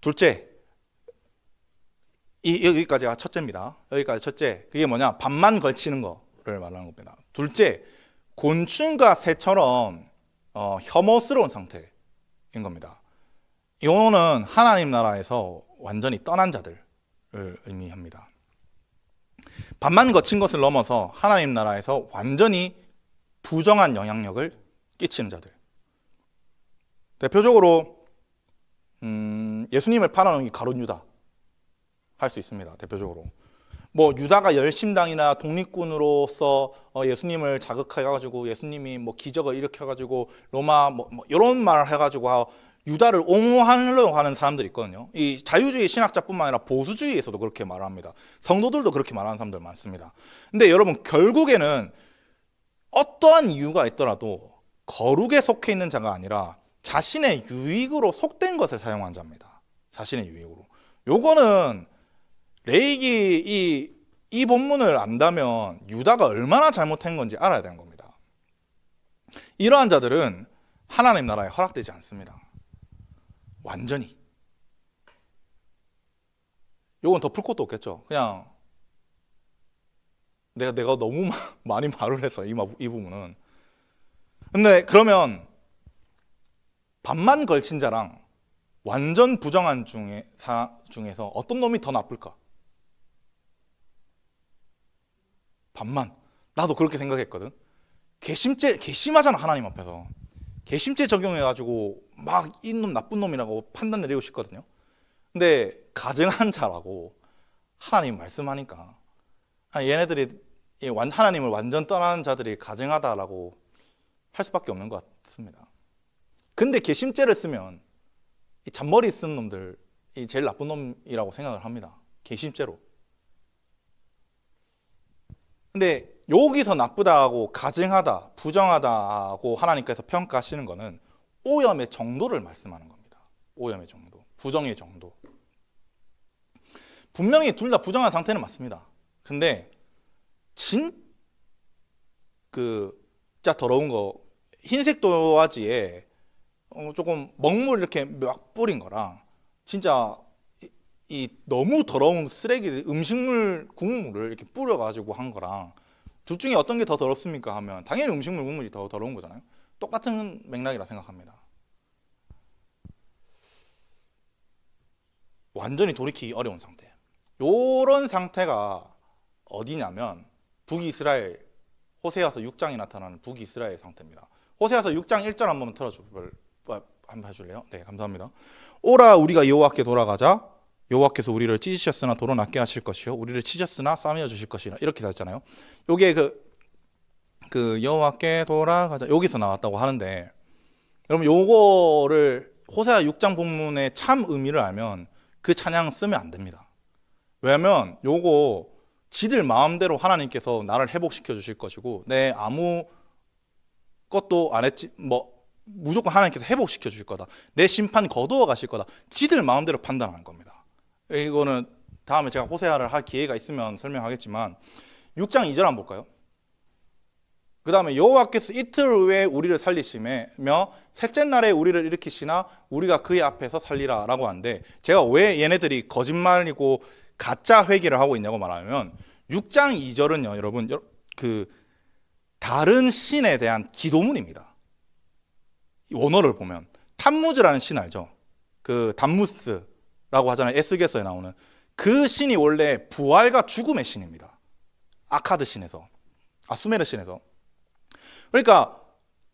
둘째, 여기까지가 첫째입니다. 여기까지 첫째. 그게 뭐냐? 반만 걸치는 거를 말하는 겁니다. 둘째, 곤충과 새처럼 혐오스러운 상태인 겁니다. 이거는 하나님 나라에서 완전히 떠난 자들을 의미합니다. 반만 거친 것을 넘어서 하나님 나라에서 완전히 부정한 영향력을 끼치는 자들. 대표적으로 예수님을 팔아넘긴 게 가룟 유다 할 수 있습니다. 대표적으로 뭐 유다가 열심당이나 독립군으로서 예수님을 자극해가지고 예수님이 뭐 기적을 일으켜가지고 로마 뭐 이런 말을 해가지고 유다를 옹호하려고 하는 사람들이 있거든요. 이 자유주의 신학자뿐만 아니라 보수주의에서도 그렇게 말합니다. 성도들도 그렇게 말하는 사람들 많습니다. 근데 여러분 결국에는 어떠한 이유가 있더라도 거룩에 속해 있는 자가 아니라 자신의 유익으로 속된 것을 사용한 자입니다. 자신의 유익으로. 요거는 레이기 이 본문을 안다면 유다가 얼마나 잘못한 건지 알아야 되는 겁니다. 이러한 자들은 하나님 나라에 허락되지 않습니다. 완전히. 요건 더 풀 것도 없겠죠. 그냥 내가 너무 많이 말을 해서 이 부분은. 근데 그러면 반만 걸친 자랑 완전 부정한 중에서 어떤 놈이 더 나쁠까? 반만. 나도 그렇게 생각했거든. 괘씸하잖아 하나님 앞에서. 괘씸죄 적용해가지고 막 이 놈 나쁜 놈이라고 판단 내리고 싶거든요. 근데 가증한 자라고 하나님 말씀하니까 얘네들이 하나님을 완전 떠난 자들이 가증하다라고 할 수밖에 없는 것 같습니다. 근데 괘씸죄를 쓰면 이 잔머리 쓴 놈들이 제일 나쁜 놈이라고 생각을 합니다. 괘씸죄로. 근데 여기서 나쁘다고 가증하다, 부정하다고 하나님께서 평가하시는 것은 오염의 정도를 말씀하는 겁니다. 오염의 정도, 부정의 정도. 분명히 둘 다 부정한 상태는 맞습니다. 근데 진짜 더러운 거 흰색 도화지에 조금 먹물 이렇게 막 뿌린 거랑 진짜 이 너무 더러운 쓰레기 음식물 국물을 이렇게 뿌려가지고 한 거랑 둘 중에 어떤 게 더 더럽습니까 하면 당연히 음식물 국물이 더 더러운 거잖아요. 똑같은 맥락이라 생각합니다. 완전히 돌이키기 어려운 상태. 요런 상태가 어디냐면 북이스라엘 호세아서 6장에 나타나는 북이스라엘 상태입니다. 호세아서 6장 1절 한번 한번 해줄래요? 네, 감사합니다. 오라 우리가 여호와께 돌아가자. 여호와께서 우리를 찢으셨으나 도로 낫게 하실 것이요 우리를 치셨으나 싸매어 주실 것이라 이렇게 다 했잖아요. 요게 그 여호와께 돌아가자 여기서 나왔다고 하는데 여러분 요거를 호세아 6장 본문의 참 의미를 알면 그 찬양 쓰면 안 됩니다. 왜냐면 요거 지들 마음대로 하나님께서 나를 회복시켜 주실 것이고 내 아무 것도 안 했지 무조건 하나님께서 회복시켜 주실 거다. 내 심판 거두어 가실 거다. 지들 마음대로 판단하는 겁니다. 이거는 다음에 제가 호세아를 할 기회가 있으면 설명하겠지만 6장 2절 한번 볼까요? 그 다음에 여호와께서 이틀 후에 우리를 살리시며 셋째 날에 우리를 일으키시나 우리가 그의 앞에서 살리라 라고 하는데 제가 왜 얘네들이 거짓말이고 가짜 회개를 하고 있냐고 말하면 6장 2절은요 여러분 그 다른 신에 대한 기도문입니다. 원어를 보면 탐무즈라는 신 알죠? 그 담무스라고 하잖아요. 에스겔서에 나오는 그 신이 원래 부활과 죽음의 신입니다. 아카드 신에서 수메르 신에서. 그러니까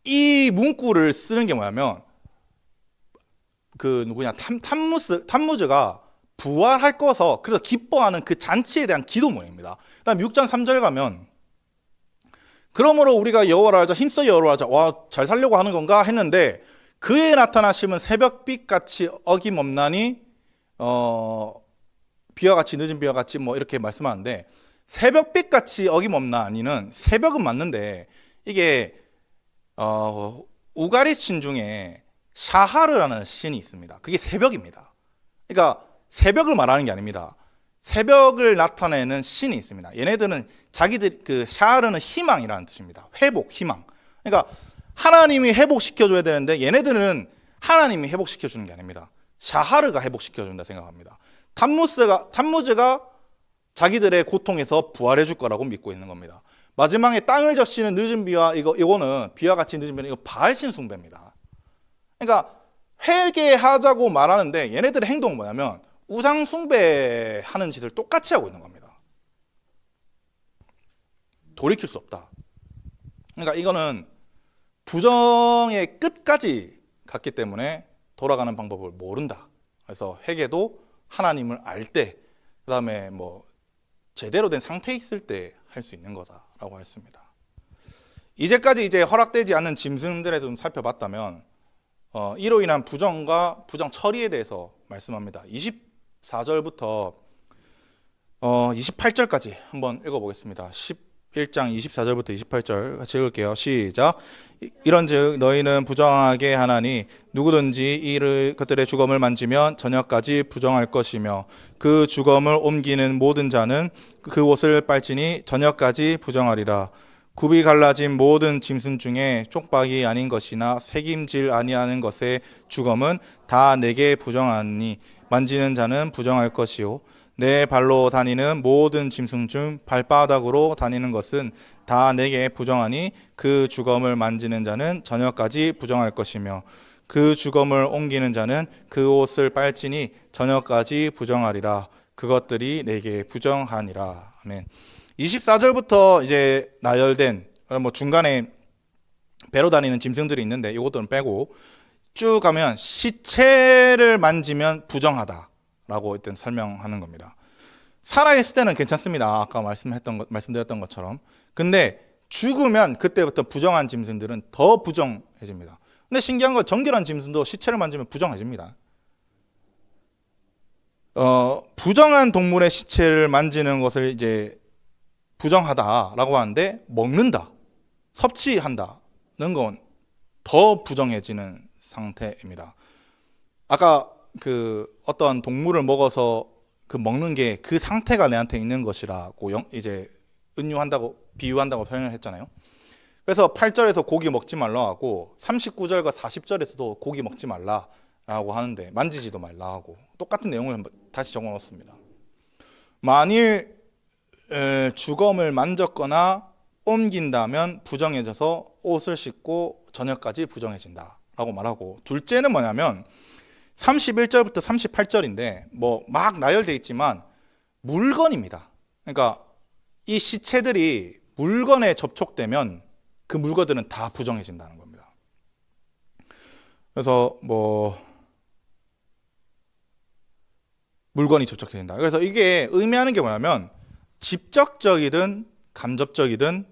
이 문구를 쓰는 게 뭐냐면 그 누구냐 탐무즈가 부활할 거서 그래서 기뻐하는 그 잔치에 대한 기도문입니다. 그다음 6장 3절 가면 그러므로 우리가 여호와를 알자 힘써 여호와를 알자 잘 살려고 하는 건가 했는데 그의 나타나심은 새벽빛 같이 어김없나니 비와 같이 늦은 비와 같이 이렇게 말씀하는데 새벽빛 같이 어김없나니는 새벽은 맞는데 이게 우가리신 중에 샤하르라는 신이 있습니다. 그게 새벽입니다. 그러니까 새벽을 말하는 게 아닙니다. 새벽을 나타내는 신이 있습니다. 얘네들은 자기들 그 샤하르는 희망이라는 뜻입니다. 회복, 희망. 그러니까 하나님이 회복시켜줘야 되는데 얘네들은 하나님이 회복시켜주는 게 아닙니다. 샤하르가 회복시켜준다 생각합니다. 담무즈가 자기들의 고통에서 부활해 줄 거라고 믿고 있는 겁니다. 마지막에 땅을 적시는 늦은 비와 이거는 비와 같이 늦은 비는 이거 바알신 숭배입니다. 그러니까 회개하자고 말하는데 얘네들의 행동은 뭐냐면 우상 숭배하는 짓을 똑같이 하고 있는 겁니다. 돌이킬 수 없다. 그러니까 이거는 부정의 끝까지 갔기 때문에 돌아가는 방법을 모른다. 그래서 회개도 하나님을 알 때, 그 다음에 뭐 제대로 된 상태에 있을 때 할 수 있는 거다라고 했습니다. 이제까지 이제 허락되지 않는 짐승들에 좀 살펴봤다면 이로 인한 부정과 부정 처리에 대해서 말씀합니다. 24절부터 28절까지 한번 읽어보겠습니다. 11장 24절부터 28절 같이 읽을게요. 시작. 이런즉 너희는 부정하게 하나니 누구든지 그들의 주검을 만지면 저녁까지 부정할 것이며 그 주검을 옮기는 모든 자는 그 옷을 빨지니 저녁까지 부정하리라. 굽이 갈라진 모든 짐승 중에 쪽박이 아닌 것이나 새김질 아니하는 것의 주검은 다 내게 부정하니 만지는 자는 부정할 것이요 내 발로 다니는 모든 짐승 중 발바닥으로 다니는 것은 다 내게 부정하니 그 주검을 만지는 자는 저녁까지 부정할 것이며 그 주검을 옮기는 자는 그 옷을 빨지니 저녁까지 부정하리라. 그것들이 내게 부정하니라. 아멘. 24절부터 이제 나열된 뭐 중간에 배로 다니는 짐승들이 있는데 이것들은 빼고 쭉 가면 시체를 만지면 부정하다라고 일단 설명하는 겁니다. 살아있을 때는 괜찮습니다. 아까 말씀드렸던 것처럼. 근데 죽으면 그때부터 부정한 짐승들은 더 부정해집니다. 근데 신기한 건 정결한 짐승도 시체를 만지면 부정해집니다. 부정한 동물의 시체를 만지는 것을 이제 부정하다라고 하는데 먹는다, 섭취한다는 건 더 부정해지는 상태입니다. 아까 그 어떤 동물을 먹어서 그 먹는 게 그 상태가 내한테 있는 것이라고 이제 비유한다고 설명을 했잖아요. 그래서 8절에서 고기 먹지 말라 하고 39절과 40절에서도 고기 먹지 말라라고 하는데 만지지도 말라 하고 똑같은 내용을 다시 적어 놓습니다. 만일 주검을 만졌거나 옮긴다면 부정해져서 옷을 씻고 저녁까지 부정해진다라고 말하고, 둘째는 뭐냐면 31절부터 38절인데 뭐 막 나열되어 있지만 물건입니다. 그러니까 이 시체들이 물건에 접촉되면 그 물건들은 다 부정해진다는 겁니다. 그래서 뭐 물건이 접촉해진다. 그래서 이게 의미하는 게 뭐냐면 직접적이든 간접적이든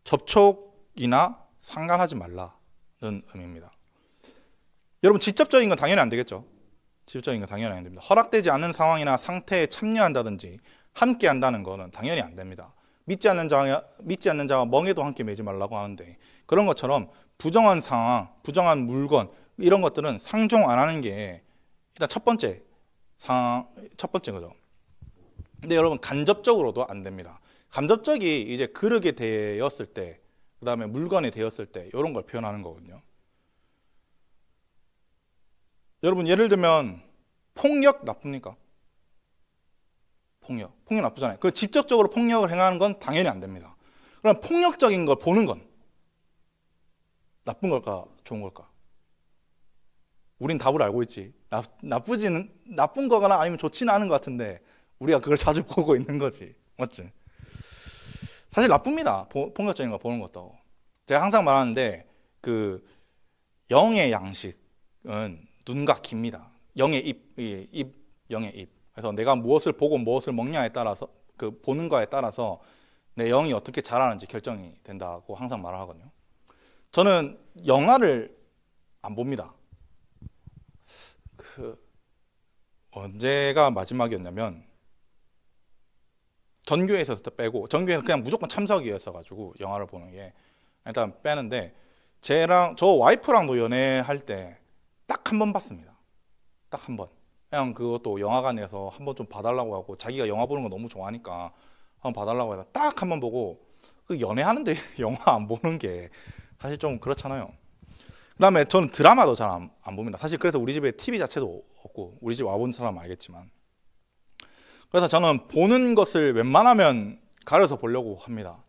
접촉이나 상관하지 말라는 의미입니다. 여러분, 직접적인 건 당연히 안 되겠죠. 직접적인 건 당연히 안 됩니다. 허락되지 않은 상황이나 상태에 참여한다든지 함께 한다는 거는 당연히 안 됩니다. 믿지 않는 자와 멍에도 함께 매지 말라고 하는데, 그런 것처럼 부정한 상황, 부정한 물건, 이런 것들은 상종 안 하는 게 일단 첫 번째 거죠. 근데 여러분, 간접적으로도 안 됩니다. 간접적이 이제 그릇이 되었을 때, 그 다음에 물건이 되었을 때, 이런 걸 표현하는 거거든요. 여러분, 예를 들면 폭력 나쁩니까? 폭력 나쁘잖아요. 그 직접적으로 폭력을 행하는 건 당연히 안 됩니다. 그럼 폭력적인 걸 보는 건 나쁜 걸까, 좋은 걸까? 우린 답을 알고 있지. 나쁜 거거나 아니면 좋지는 않은 것 같은데 우리가 그걸 자주 보고 있는 거지. 맞지? 사실 나쁩니다. 폭력적인 거 보는 것도. 제가 항상 말하는데 그 영의 양식은 눈과 귀입니다. 영의 입, 영의 입. 그래서 내가 무엇을 보고 무엇을 먹냐에 따라서, 그 보는 거에 따라서 내 영이 어떻게 자라는지 결정이 된다고 항상 말을 하거든요. 저는 영화를 안 봅니다. 언제가 마지막이었냐면 전교에서 빼고, 전교에서 그냥 무조건 참석이었어가지고 영화를 보는 게 일단 빼는데, 저 와이프랑도 연애할 때 딱 한 번 봤습니다. 딱 한 번. 그냥 그것도 영화관에서 한번 좀 봐달라고 하고, 자기가 영화 보는 거 너무 좋아하니까 한번 봐달라고 해서 딱 한 번 보고, 그 연애하는데 영화 안 보는 게 사실 좀 그렇잖아요. 그 다음에 저는 드라마도 잘 안 봅니다. 사실 그래서 우리 집에 TV 자체도 없고, 우리 집 와본 사람은 알겠지만, 그래서 저는 보는 것을 웬만하면 가려서 보려고 합니다.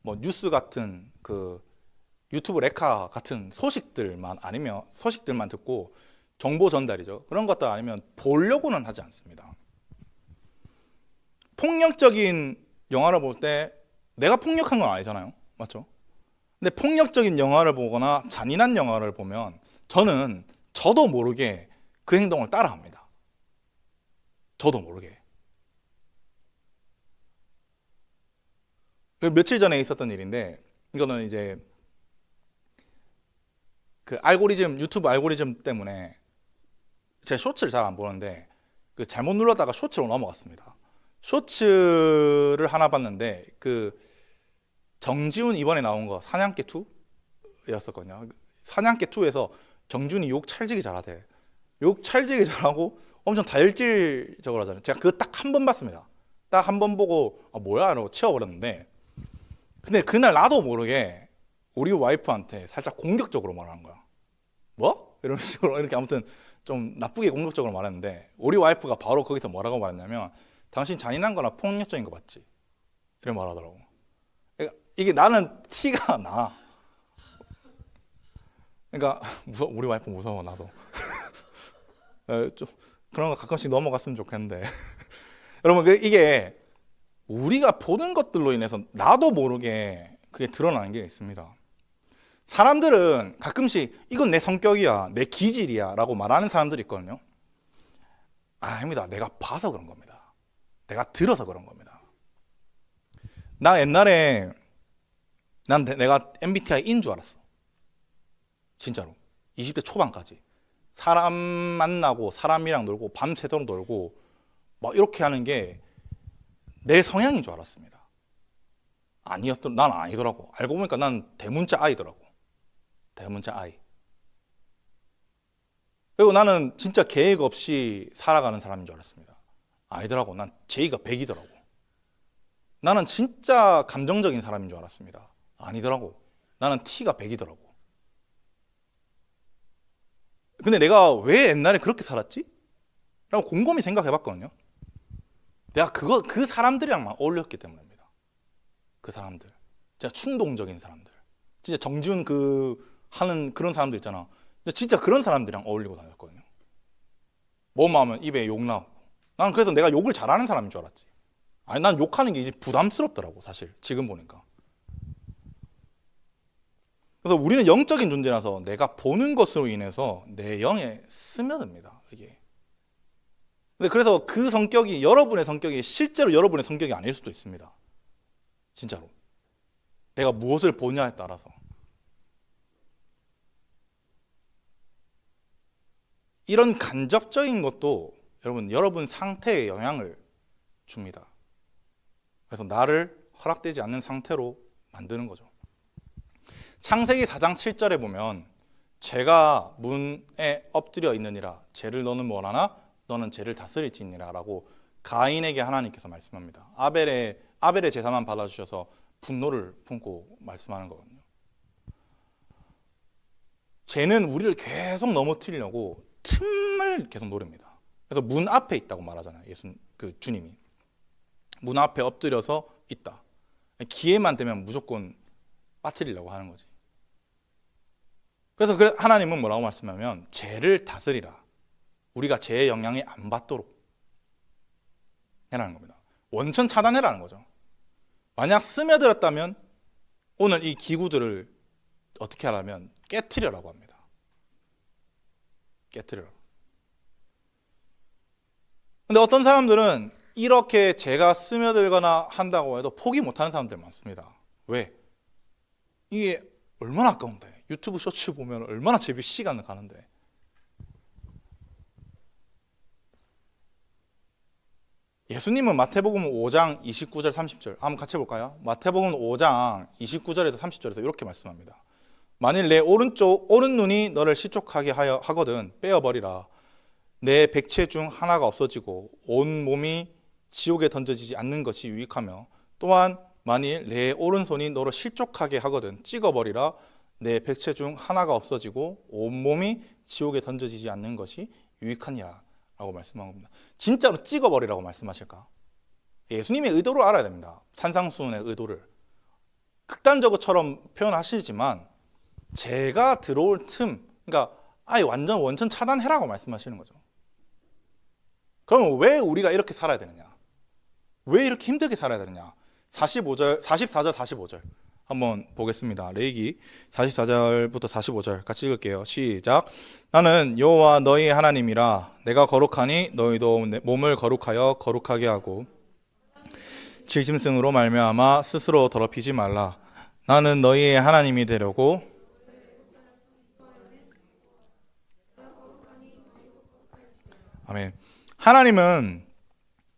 뭐 뉴스 같은 그 유튜브 레카 같은 소식들만, 아니면 소식들만 듣고 정보 전달이죠. 그런 것들 아니면 보려고는 하지 않습니다. 폭력적인 영화를 볼 때 내가 폭력한 건 아니잖아요. 맞죠? 근데 폭력적인 영화를 보거나 잔인한 영화를 보면 저도 모르게 그 행동을 따라합니다. 저도 모르게. 며칠 전에 있었던 일인데, 이거는 이제 그 알고리즘, 유튜브 알고리즘 때문에 제 쇼츠를 잘 안 보는데 그 잘못 눌렀다가 쇼츠로 넘어갔습니다. 쇼츠를 하나 봤는데 그 정지훈 이번에 나온 거 사냥개 2였었거든요. 사냥개 2에서 정준이 욕 찰지게 잘하대. 욕 찰지게 잘하고 엄청 다혈질적으로 하잖아요. 제가 그거 딱 한 번 봤습니다. 딱 한 번 보고 뭐야 라고 치워버렸는데, 근데 그날 나도 모르게 우리 와이프한테 살짝 공격적으로 말하는 거야. 뭐? 이런 식으로 이렇게 아무튼 좀 나쁘게 공격적으로 말했는데, 우리 와이프가 바로 거기서 뭐라고 말했냐면, 당신 잔인한 거나 폭력적인 거 맞지? 이런 말하더라고. 그러니까 이게 나는 티가 나. 그러니까 우리 와이프 무서워 나도. 좀 그런 거 가끔씩 넘어갔으면 좋겠는데. 여러분 이게 우리가 보는 것들로 인해서 나도 모르게 그게 드러나는 게 있습니다. 사람들은 가끔씩 이건 내 성격이야, 내 기질이야 라고 말하는 사람들이 있거든요. 아닙니다. 내가 봐서 그런 겁니다. 내가 들어서 그런 겁니다. 나 옛날에 내가 MBTI인 줄 알았어. 진짜로. 20대 초반까지. 사람 만나고 사람이랑 놀고 밤새도록 놀고 막 이렇게 하는 게 내 성향인 줄 알았습니다. 난 아니더라고. 알고 보니까 난 대문자 I더라고. 대문자 I. 그리고 나는 진짜 계획 없이 살아가는 사람인 줄 알았습니다. 아니더라고. 난 J가 100이더라고. 나는 진짜 감정적인 사람인 줄 알았습니다. 아니더라고. 나는 T가 100이더라고. 근데 내가 왜 옛날에 그렇게 살았지? 라고 곰곰이 생각해 봤거든요. 내가 그 사람들이랑만 어울렸기 때문입니다. 그 사람들. 진짜 충동적인 사람들. 진짜 정지훈 하는 그런 사람들 있잖아. 진짜 그런 사람들이랑 어울리고 다녔거든요. 뭐만 하면 입에 욕 나오고. 난 그래서 내가 욕을 잘하는 사람인 줄 알았지. 아니, 난 욕하는 게 이제 부담스럽더라고, 사실. 지금 보니까. 그래서 우리는 영적인 존재라서 내가 보는 것으로 인해서 내 영에 스며듭니다, 이게. 근데 그래서 그 성격이 여러분의 성격이 실제로 여러분의 성격이 아닐 수도 있습니다. 진짜로. 내가 무엇을 보냐에 따라서. 이런 간접적인 것도 여러분 상태에 영향을 줍니다. 그래서 나를 허락되지 않는 상태로 만드는 거죠. 창세기 4장 7절에 보면 죄가 문에 엎드려 있느니라 죄를 너는 뭐하나 너는 죄를 다스릴지니라 라고 가인에게 하나님께서 말씀합니다. 아벨의 제사만 받아주셔서 분노를 품고 말씀하는 거거든요. 죄는 우리를 계속 넘어뜨리려고 틈을 계속 노립니다. 그래서 문 앞에 있다고 말하잖아요. 주님이 문 앞에 엎드려서 있다. 기회만 되면 무조건 빠뜨리려고 하는 거지. 그래서 하나님은 뭐라고 말씀하면 죄를 다스리라. 우리가 죄의 영향이 안 받도록 해라는 겁니다. 원천 차단해라는 거죠. 만약 스며들었다면 오늘 이 기구들을 어떻게 하라면 깨트려라고 합니다. 깨트려라. 근데 어떤 사람들은 이렇게 죄가 스며들거나 한다고 해도 포기 못하는 사람들 많습니다. 왜? 이게 얼마나 아까운데. 유튜브 쇼츠 보면 얼마나 시간을 가는데. 예수님은 마태복음 5장 29절 30절 한번 같이 볼까요? 마태복음 5장 29절에서 30절에서 이렇게 말씀합니다. 만일 내 오른 눈이 너를 시족하게 하거든 빼어버리라. 내 백체 중 하나가 없어지고 온 몸이 지옥에 던져지지 않는 것이 유익하며, 또한 만일 내 오른손이 너를 실족하게 하거든 찍어버리라. 내 백체 중 하나가 없어지고 온 몸이 지옥에 던져지지 않는 것이 유익하니라 라고 말씀한 겁니다. 진짜로 찍어버리라고 말씀하실까? 예수님의 의도를 알아야 됩니다. 산상수훈의 의도를. 극단적으로처럼 표현하시지만 제가 들어올 틈, 그러니까 아예 완전 원천 차단해라고 말씀하시는 거죠. 그러면 왜 우리가 이렇게 살아야 되느냐? 왜 이렇게 힘들게 살아야 되느냐? 44절, 45절 한번 보겠습니다. 레위기 44절부터 45절 같이 읽을게요. 시작. 나는 여호와 너희 하나님이라. 내가 거룩하니 너희도 몸을 거룩하여 거룩하게 하고 질짐승으로 말미암아 스스로 더럽히지 말라. 나는 너희의 하나님이 되려고 아멘. 하나님은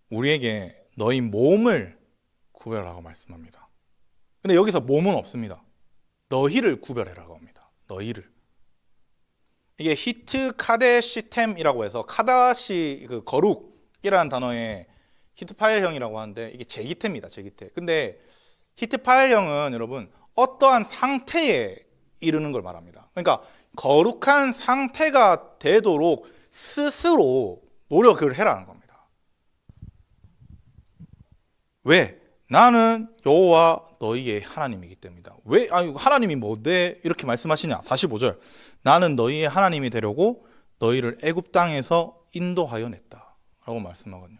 우리에게 너희 몸을 구별하라고 말씀합니다. 근데 여기서 몸은 없습니다. 너희를 구별해라고 합니다. 너희를. 이게 히트 카데시템이라고 해서 카다시 그 거룩이라는 단어에 히트 파일형이라고 하는데 이게 제기태입니다. 제기태. 근데 히트 파일형은 여러분 어떠한 상태에 이르는 걸 말합니다. 그러니까 거룩한 상태가 되도록 스스로 노력을 해라는 겁니다. 왜? 나는 여호와 너희의 하나님이기 때문이다. 왜? 하나님이 뭔데 이렇게 말씀하시냐? 45절. 나는 너희의 하나님이 되려고 너희를 애굽 땅에서 인도하여 냈다 라고 말씀하거든요.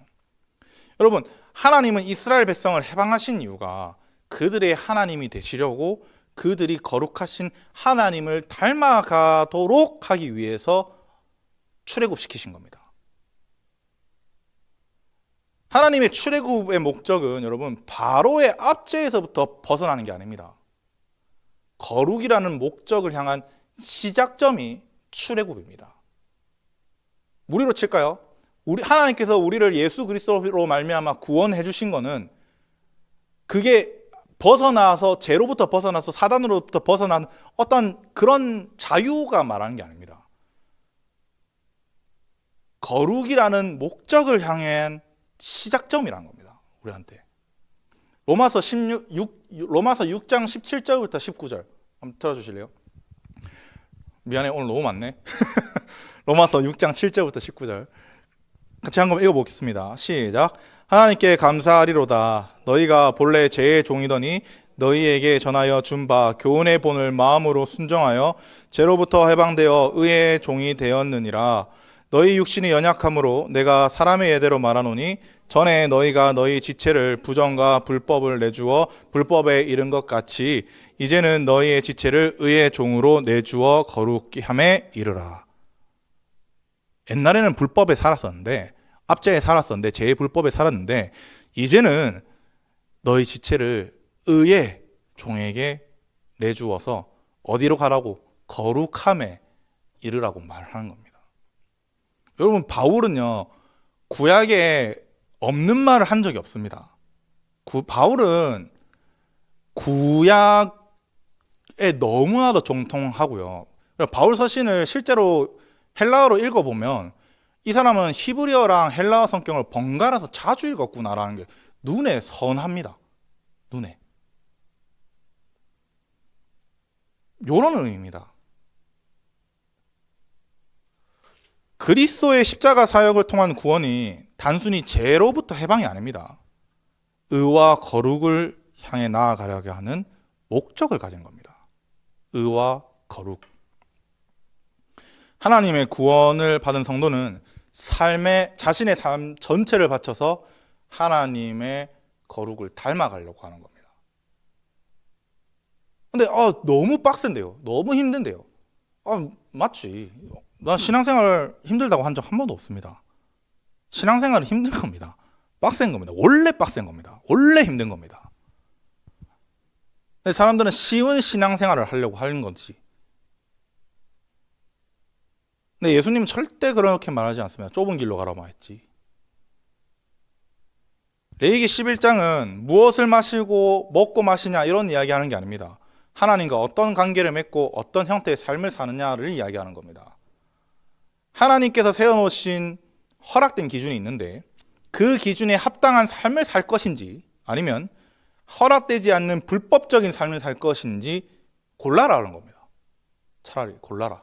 여러분, 하나님은 이스라엘 백성을 해방하신 이유가 그들의 하나님이 되시려고 그들이 거룩하신 하나님을 닮아가도록 하기 위해서 출애굽시키신 겁니다. 하나님의 출애굽의 목적은 여러분 바로의 압제에서부터 벗어나는 게 아닙니다. 거룩이라는 목적을 향한 시작점이 출애굽입니다. 무리로 칠까요? 하나님께서 우리를 예수 그리스도로 말미암아 구원해 주신 거는 그게 벗어나서 죄로부터 벗어나서 사단으로부터 벗어난 어떤 그런 자유가 말하는 게 아닙니다. 거룩이라는 목적을 향한 시작점이라는 겁니다. 우리한테. 로마서 6장 17절부터 19절 한번 틀어주실래요? 미안해, 오늘 너무 많네. 로마서 6장 7절부터 19절 같이 한번 읽어보겠습니다. 시작. 하나님께 감사하리로다. 너희가 본래 죄의 종이더니 너희에게 전하여 준 바 교훈의 본을 마음으로 순종하여 죄로부터 해방되어 의의 종이 되었느니라. 너희 육신이 연약함으로 내가 사람의 예대로 말하노니 전에 너희가 너희 지체를 부정과 불법을 내주어 불법에 이른 것 같이 이제는 너희의 지체를 의의 종으로 내주어 거룩히 함에 이르라. 옛날에는 불법에 살았었는데, 압제에 살았었는데, 죄의 불법에 살았는데, 이제는 너희 지체를 의의 종에게 내주어서 어디로 가라고? 거룩함에 이르라고 말하는 겁니다. 여러분, 바울은요 구약에 없는 말을 한 적이 없습니다. 바울은 구약에 너무나도 정통하고요. 바울 서신을 실제로 헬라어로 읽어보면 이 사람은 히브리어랑 헬라어 성경을 번갈아서 자주 읽었구나라는 게 눈에 선합니다. 눈에. 이런 의미입니다. 그리스도의 십자가 사역을 통한 구원이 단순히 죄로부터 해방이 아닙니다. 의와 거룩을 향해 나아가려고 하는 목적을 가진 겁니다. 의와 거룩. 하나님의 구원을 받은 성도는 자신의 삶 전체를 바쳐서 하나님의 거룩을 닮아가려고 하는 겁니다. 근데 너무 빡센데요. 너무 힘든데요. 맞지. 난 신앙생활 힘들다고 한 적 한 번도 없습니다. 신앙생활은 힘든 겁니다. 빡센 겁니다. 원래 빡센 겁니다. 원래 힘든 겁니다. 근데 사람들은 쉬운 신앙생활을 하려고 하는 건지. 근데 예수님은 절대 그렇게 말하지 않습니다. 좁은 길로 가라고 했지. 레위기 11장은 무엇을 마시고 먹고 마시냐 이런 이야기 하는 게 아닙니다. 하나님과 어떤 관계를 맺고 어떤 형태의 삶을 사느냐를 이야기하는 겁니다. 하나님께서 세워놓으신 허락된 기준이 있는데 그 기준에 합당한 삶을 살 것인지 아니면 허락되지 않는 불법적인 삶을 살 것인지 골라라는 겁니다. 차라리 골라라.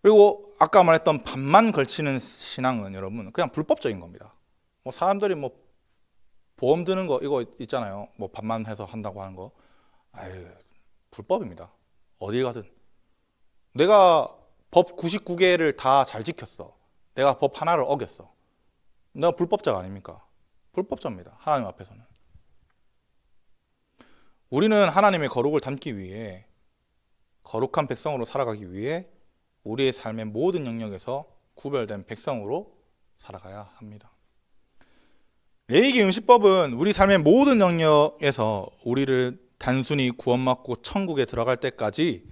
그리고 아까 말했던 반만 걸치는 신앙은 여러분 그냥 불법적인 겁니다. 뭐 사람들이 뭐 보험 드는 거 이거 있잖아요. 뭐 반만 해서 한다고 하는 거. 아유, 불법입니다. 어딜 가든. 내가 법 99개를 다 잘 지켰어. 내가 법 하나를 어겼어. 내가 불법자가 아닙니까? 불법자입니다. 하나님 앞에서는. 우리는 하나님의 거룩을 담기 위해 거룩한 백성으로 살아가기 위해 우리의 삶의 모든 영역에서 구별된 백성으로 살아가야 합니다. 레위기 음식법은 우리 삶의 모든 영역에서 우리를 단순히 구원받고 천국에 들어갈 때까지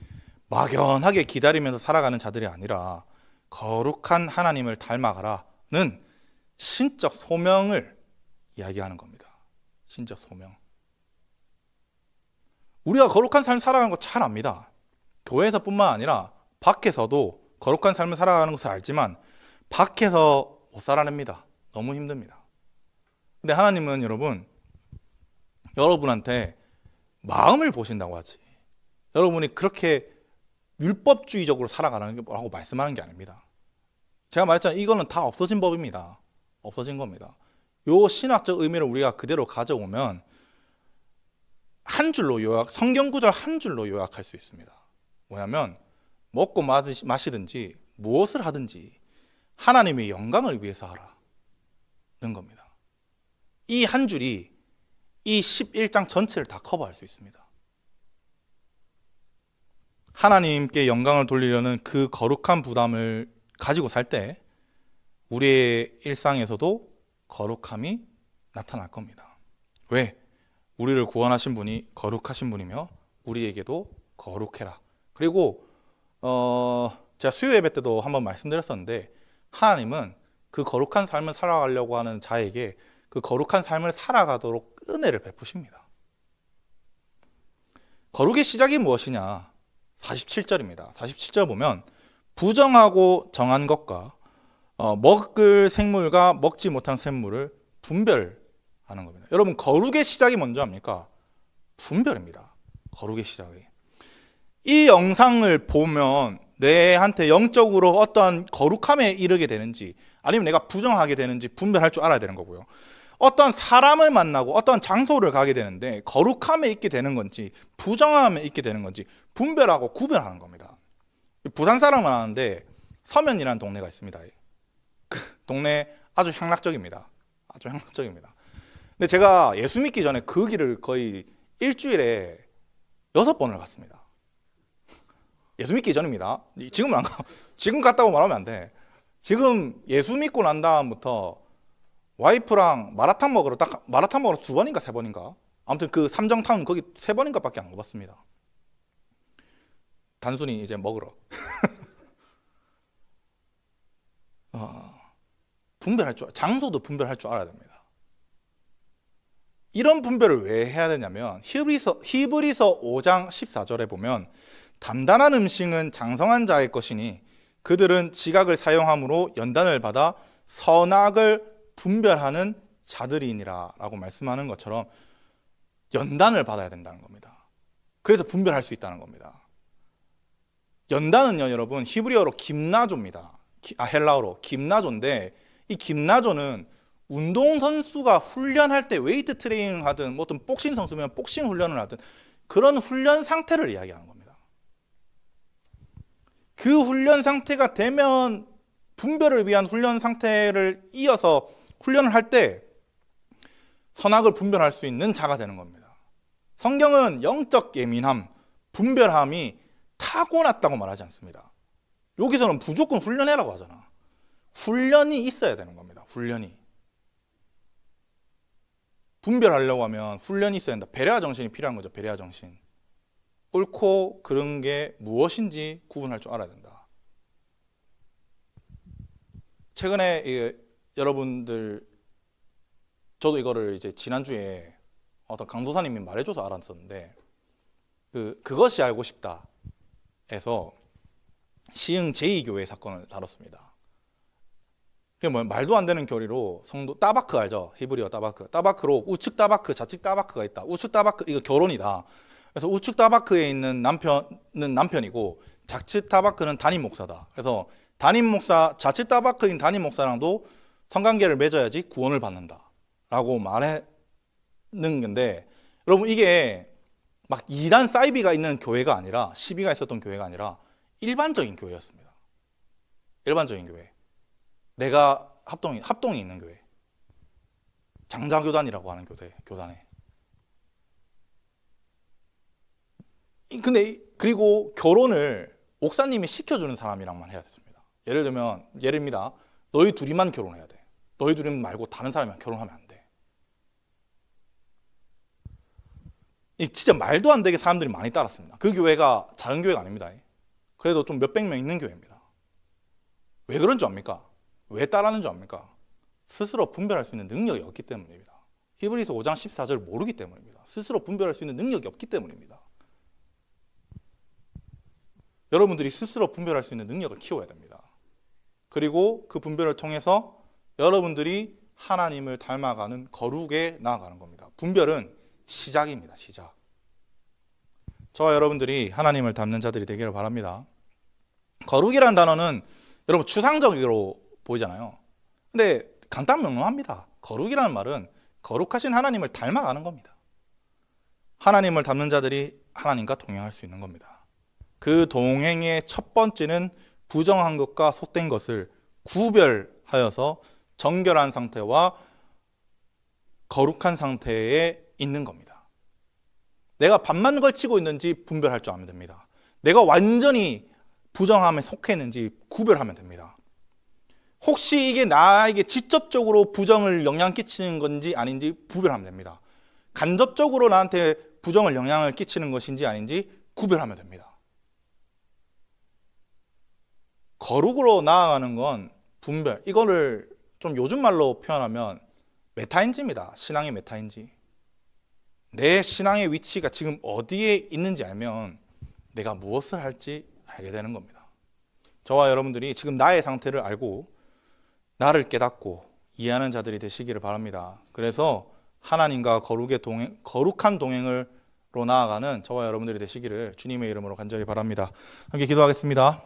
막연하게 기다리면서 살아가는 자들이 아니라 거룩한 하나님을 닮아가라는 신적 소명을 이야기하는 겁니다. 신적 소명. 우리가 거룩한 삶을 살아가는 거 잘 압니다. 교회에서뿐만 아니라 밖에서도 거룩한 삶을 살아가는 것을 알지만 밖에서 못 살아냅니다. 너무 힘듭니다. 근데 하나님은 여러분한테 마음을 보신다고 하지. 여러분이 그렇게 율법주의적으로 살아가는 거라고 말씀하는 게 아닙니다. 제가 말했잖아요. 이거는 다 없어진 법입니다. 없어진 겁니다. 요 신학적 의미를 우리가 그대로 가져오면 한 줄로 성경 구절 한 줄로 요약할 수 있습니다. 뭐냐면 먹고 마시든지 무엇을 하든지 하나님의 영광을 위해서 하라는 겁니다. 이 한 줄이 이 11장 전체를 다 커버할 수 있습니다. 하나님께 영광을 돌리려는 그 거룩한 부담을 가지고 살 때 우리의 일상에서도 거룩함이 나타날 겁니다. 왜? 우리를 구원하신 분이 거룩하신 분이며 우리에게도 거룩해라. 그리고 제가 수요 예배 때도 한번 말씀드렸었는데 하나님은 그 거룩한 삶을 살아가려고 하는 자에게 그 거룩한 삶을 살아가도록 은혜를 베푸십니다. 거룩의 시작이 무엇이냐? 47절입니다. 47절 보면 부정하고 정한 것과 먹을 생물과 먹지 못한 생물을 분별하는 겁니다. 여러분 거룩의 시작이 먼저 합니까? 분별입니다. 거룩의 시작이. 이 영상을 보면 내한테 영적으로 어떤 거룩함에 이르게 되는지 아니면 내가 부정하게 되는지 분별할 줄 알아야 되는 거고요. 어떤 사람을 만나고 어떤 장소를 가게 되는데 거룩함에 있게 되는 건지 부정함에 있게 되는 건지 분별하고 구별하는 겁니다. 부산 사람은 아는데 서면이라는 동네가 있습니다. 그 동네 아주 향락적입니다. 아주 향락적입니다. 근데 제가 예수 믿기 전에 그 길을 거의 일주일에 6번을 갔습니다. 예수 믿기 전입니다. 지금은 안 가. 지금 갔다고 말하면 안 돼. 지금 예수 믿고 난 다음부터 와이프랑 마라탕 먹으러 2번인가 3번인가 아무튼 그 삼정타운 거기 3번인가 밖에 안 가봤습니다. 단순히 이제 먹으러. 장소도 분별할 줄 알아야 됩니다. 이런 분별을 왜 해야 되냐면 히브리서 5장 14절에 보면 단단한 음식은 장성한 자의 것이니 그들은 지각을 사용함으로 연단을 받아 선악을 분별하는 자들이니라 라고 말씀하는 것처럼 연단을 받아야 된다는 겁니다. 그래서 분별할 수 있다는 겁니다. 연단은요 여러분 히브리어로 김나조입니다. 헬라어로 김나조인데 이 김나조는 운동선수가 훈련할 때 웨이트 트레이닝 하든 뭐 어떤 복싱 선수면 복싱 훈련을 하든 그런 훈련 상태를 이야기하는 겁니다. 그 훈련 상태가 되면 분별을 위한 훈련 상태를 이어서 훈련을 할 때 선악을 분별할 수 있는 자가 되는 겁니다. 성경은 영적 예민함, 분별함이 타고났다고 말하지 않습니다. 여기서는 무조건 훈련해라고 하잖아. 훈련이 있어야 되는 겁니다. 훈련이. 분별하려고 하면 훈련이 있어야 된다. 베레아 정신이 필요한 거죠. 베레아 정신. 옳고 그른 게 무엇인지 구분할 줄 알아야 된다. 최근에 여러분들 저도 이거를 이제 지난주에 어떤 강도사님이 말해줘서 알았었는데 그것이 알고 싶다 해서 시흥 제2교회 사건을 다뤘습니다. 그게 뭐 말도 안 되는 교리로 성도 따바크 알죠? 히브리어 따바크. 따바크로 우측 따바크, 좌측 따바크가 있다. 우측 따바크 이거 결혼이다. 그래서 우측 따바크에 있는 남편은 남편이고 좌측 따바크는 담임 목사다. 그래서 담임 목사, 좌측 따바크인 담임 목사랑도 성관계를 맺어야지 구원을 받는다라고 말하는 건데, 여러분 이게 막 이단 사이비가 있는 교회가 아니라, 시비가 있었던 교회가 아니라 일반적인 교회였습니다. 일반적인 교회. 내가 합동이 있는 교회. 장자교단이라고 하는 교단에. 근데 그리고 결혼을 목사님이 시켜주는 사람이랑만 해야 됐습니다. 예를 들면, 예입니다. 너희 둘이만 결혼해야 돼. 너희 둘이 말고 다른 사람이랑 결혼하면 안 돼. 진짜 말도 안 되게 사람들이 많이 따랐습니다. 그 교회가 작은 교회가 아닙니다. 그래도 좀 몇백 명 있는 교회입니다. 왜 그런 줄 압니까? 왜 따라하는 줄 압니까? 스스로 분별할 수 있는 능력이 없기 때문입니다. 히브리서 5장 14절 모르기 때문입니다. 스스로 분별할 수 있는 능력이 없기 때문입니다. 여러분들이 스스로 분별할 수 있는 능력을 키워야 됩니다. 그리고 그 분별을 통해서 여러분들이 하나님을 닮아가는 거룩에 나아가는 겁니다. 분별은 시작입니다. 시작. 저와 여러분들이 하나님을 닮는 자들이 되기를 바랍니다. 거룩이라는 단어는 여러분 추상적으로 보이잖아요. 근데 간단명료합니다. 거룩이라는 말은 거룩하신 하나님을 닮아가는 겁니다. 하나님을 닮는 자들이 하나님과 동행할 수 있는 겁니다. 그 동행의 첫 번째는 부정한 것과 속된 것을 구별하여서 정결한 상태와 거룩한 상태에 있는 겁니다. 내가 반만 걸치고 있는지 분별할 줄 알면 됩니다. 내가 완전히 부정함에 속해 있는지 구별하면 됩니다. 혹시 이게 나에게 직접적으로 부정을 영향 끼치는 건지 아닌지 구별하면 됩니다. 간접적으로 나한테 부정을 영향을 끼치는 것인지 아닌지 구별하면 됩니다. 거룩으로 나아가는 건 분별. 이거를 좀 요즘 말로 표현하면 메타인지입니다. 신앙의 메타인지. 내 신앙의 위치가 지금 어디에 있는지 알면 내가 무엇을 할지 알게 되는 겁니다. 저와 여러분들이 지금 나의 상태를 알고 나를 깨닫고 이해하는 자들이 되시기를 바랍니다. 그래서 하나님과 거룩한 동행으로 나아가는 저와 여러분들이 되시기를 주님의 이름으로 간절히 바랍니다. 함께 기도하겠습니다.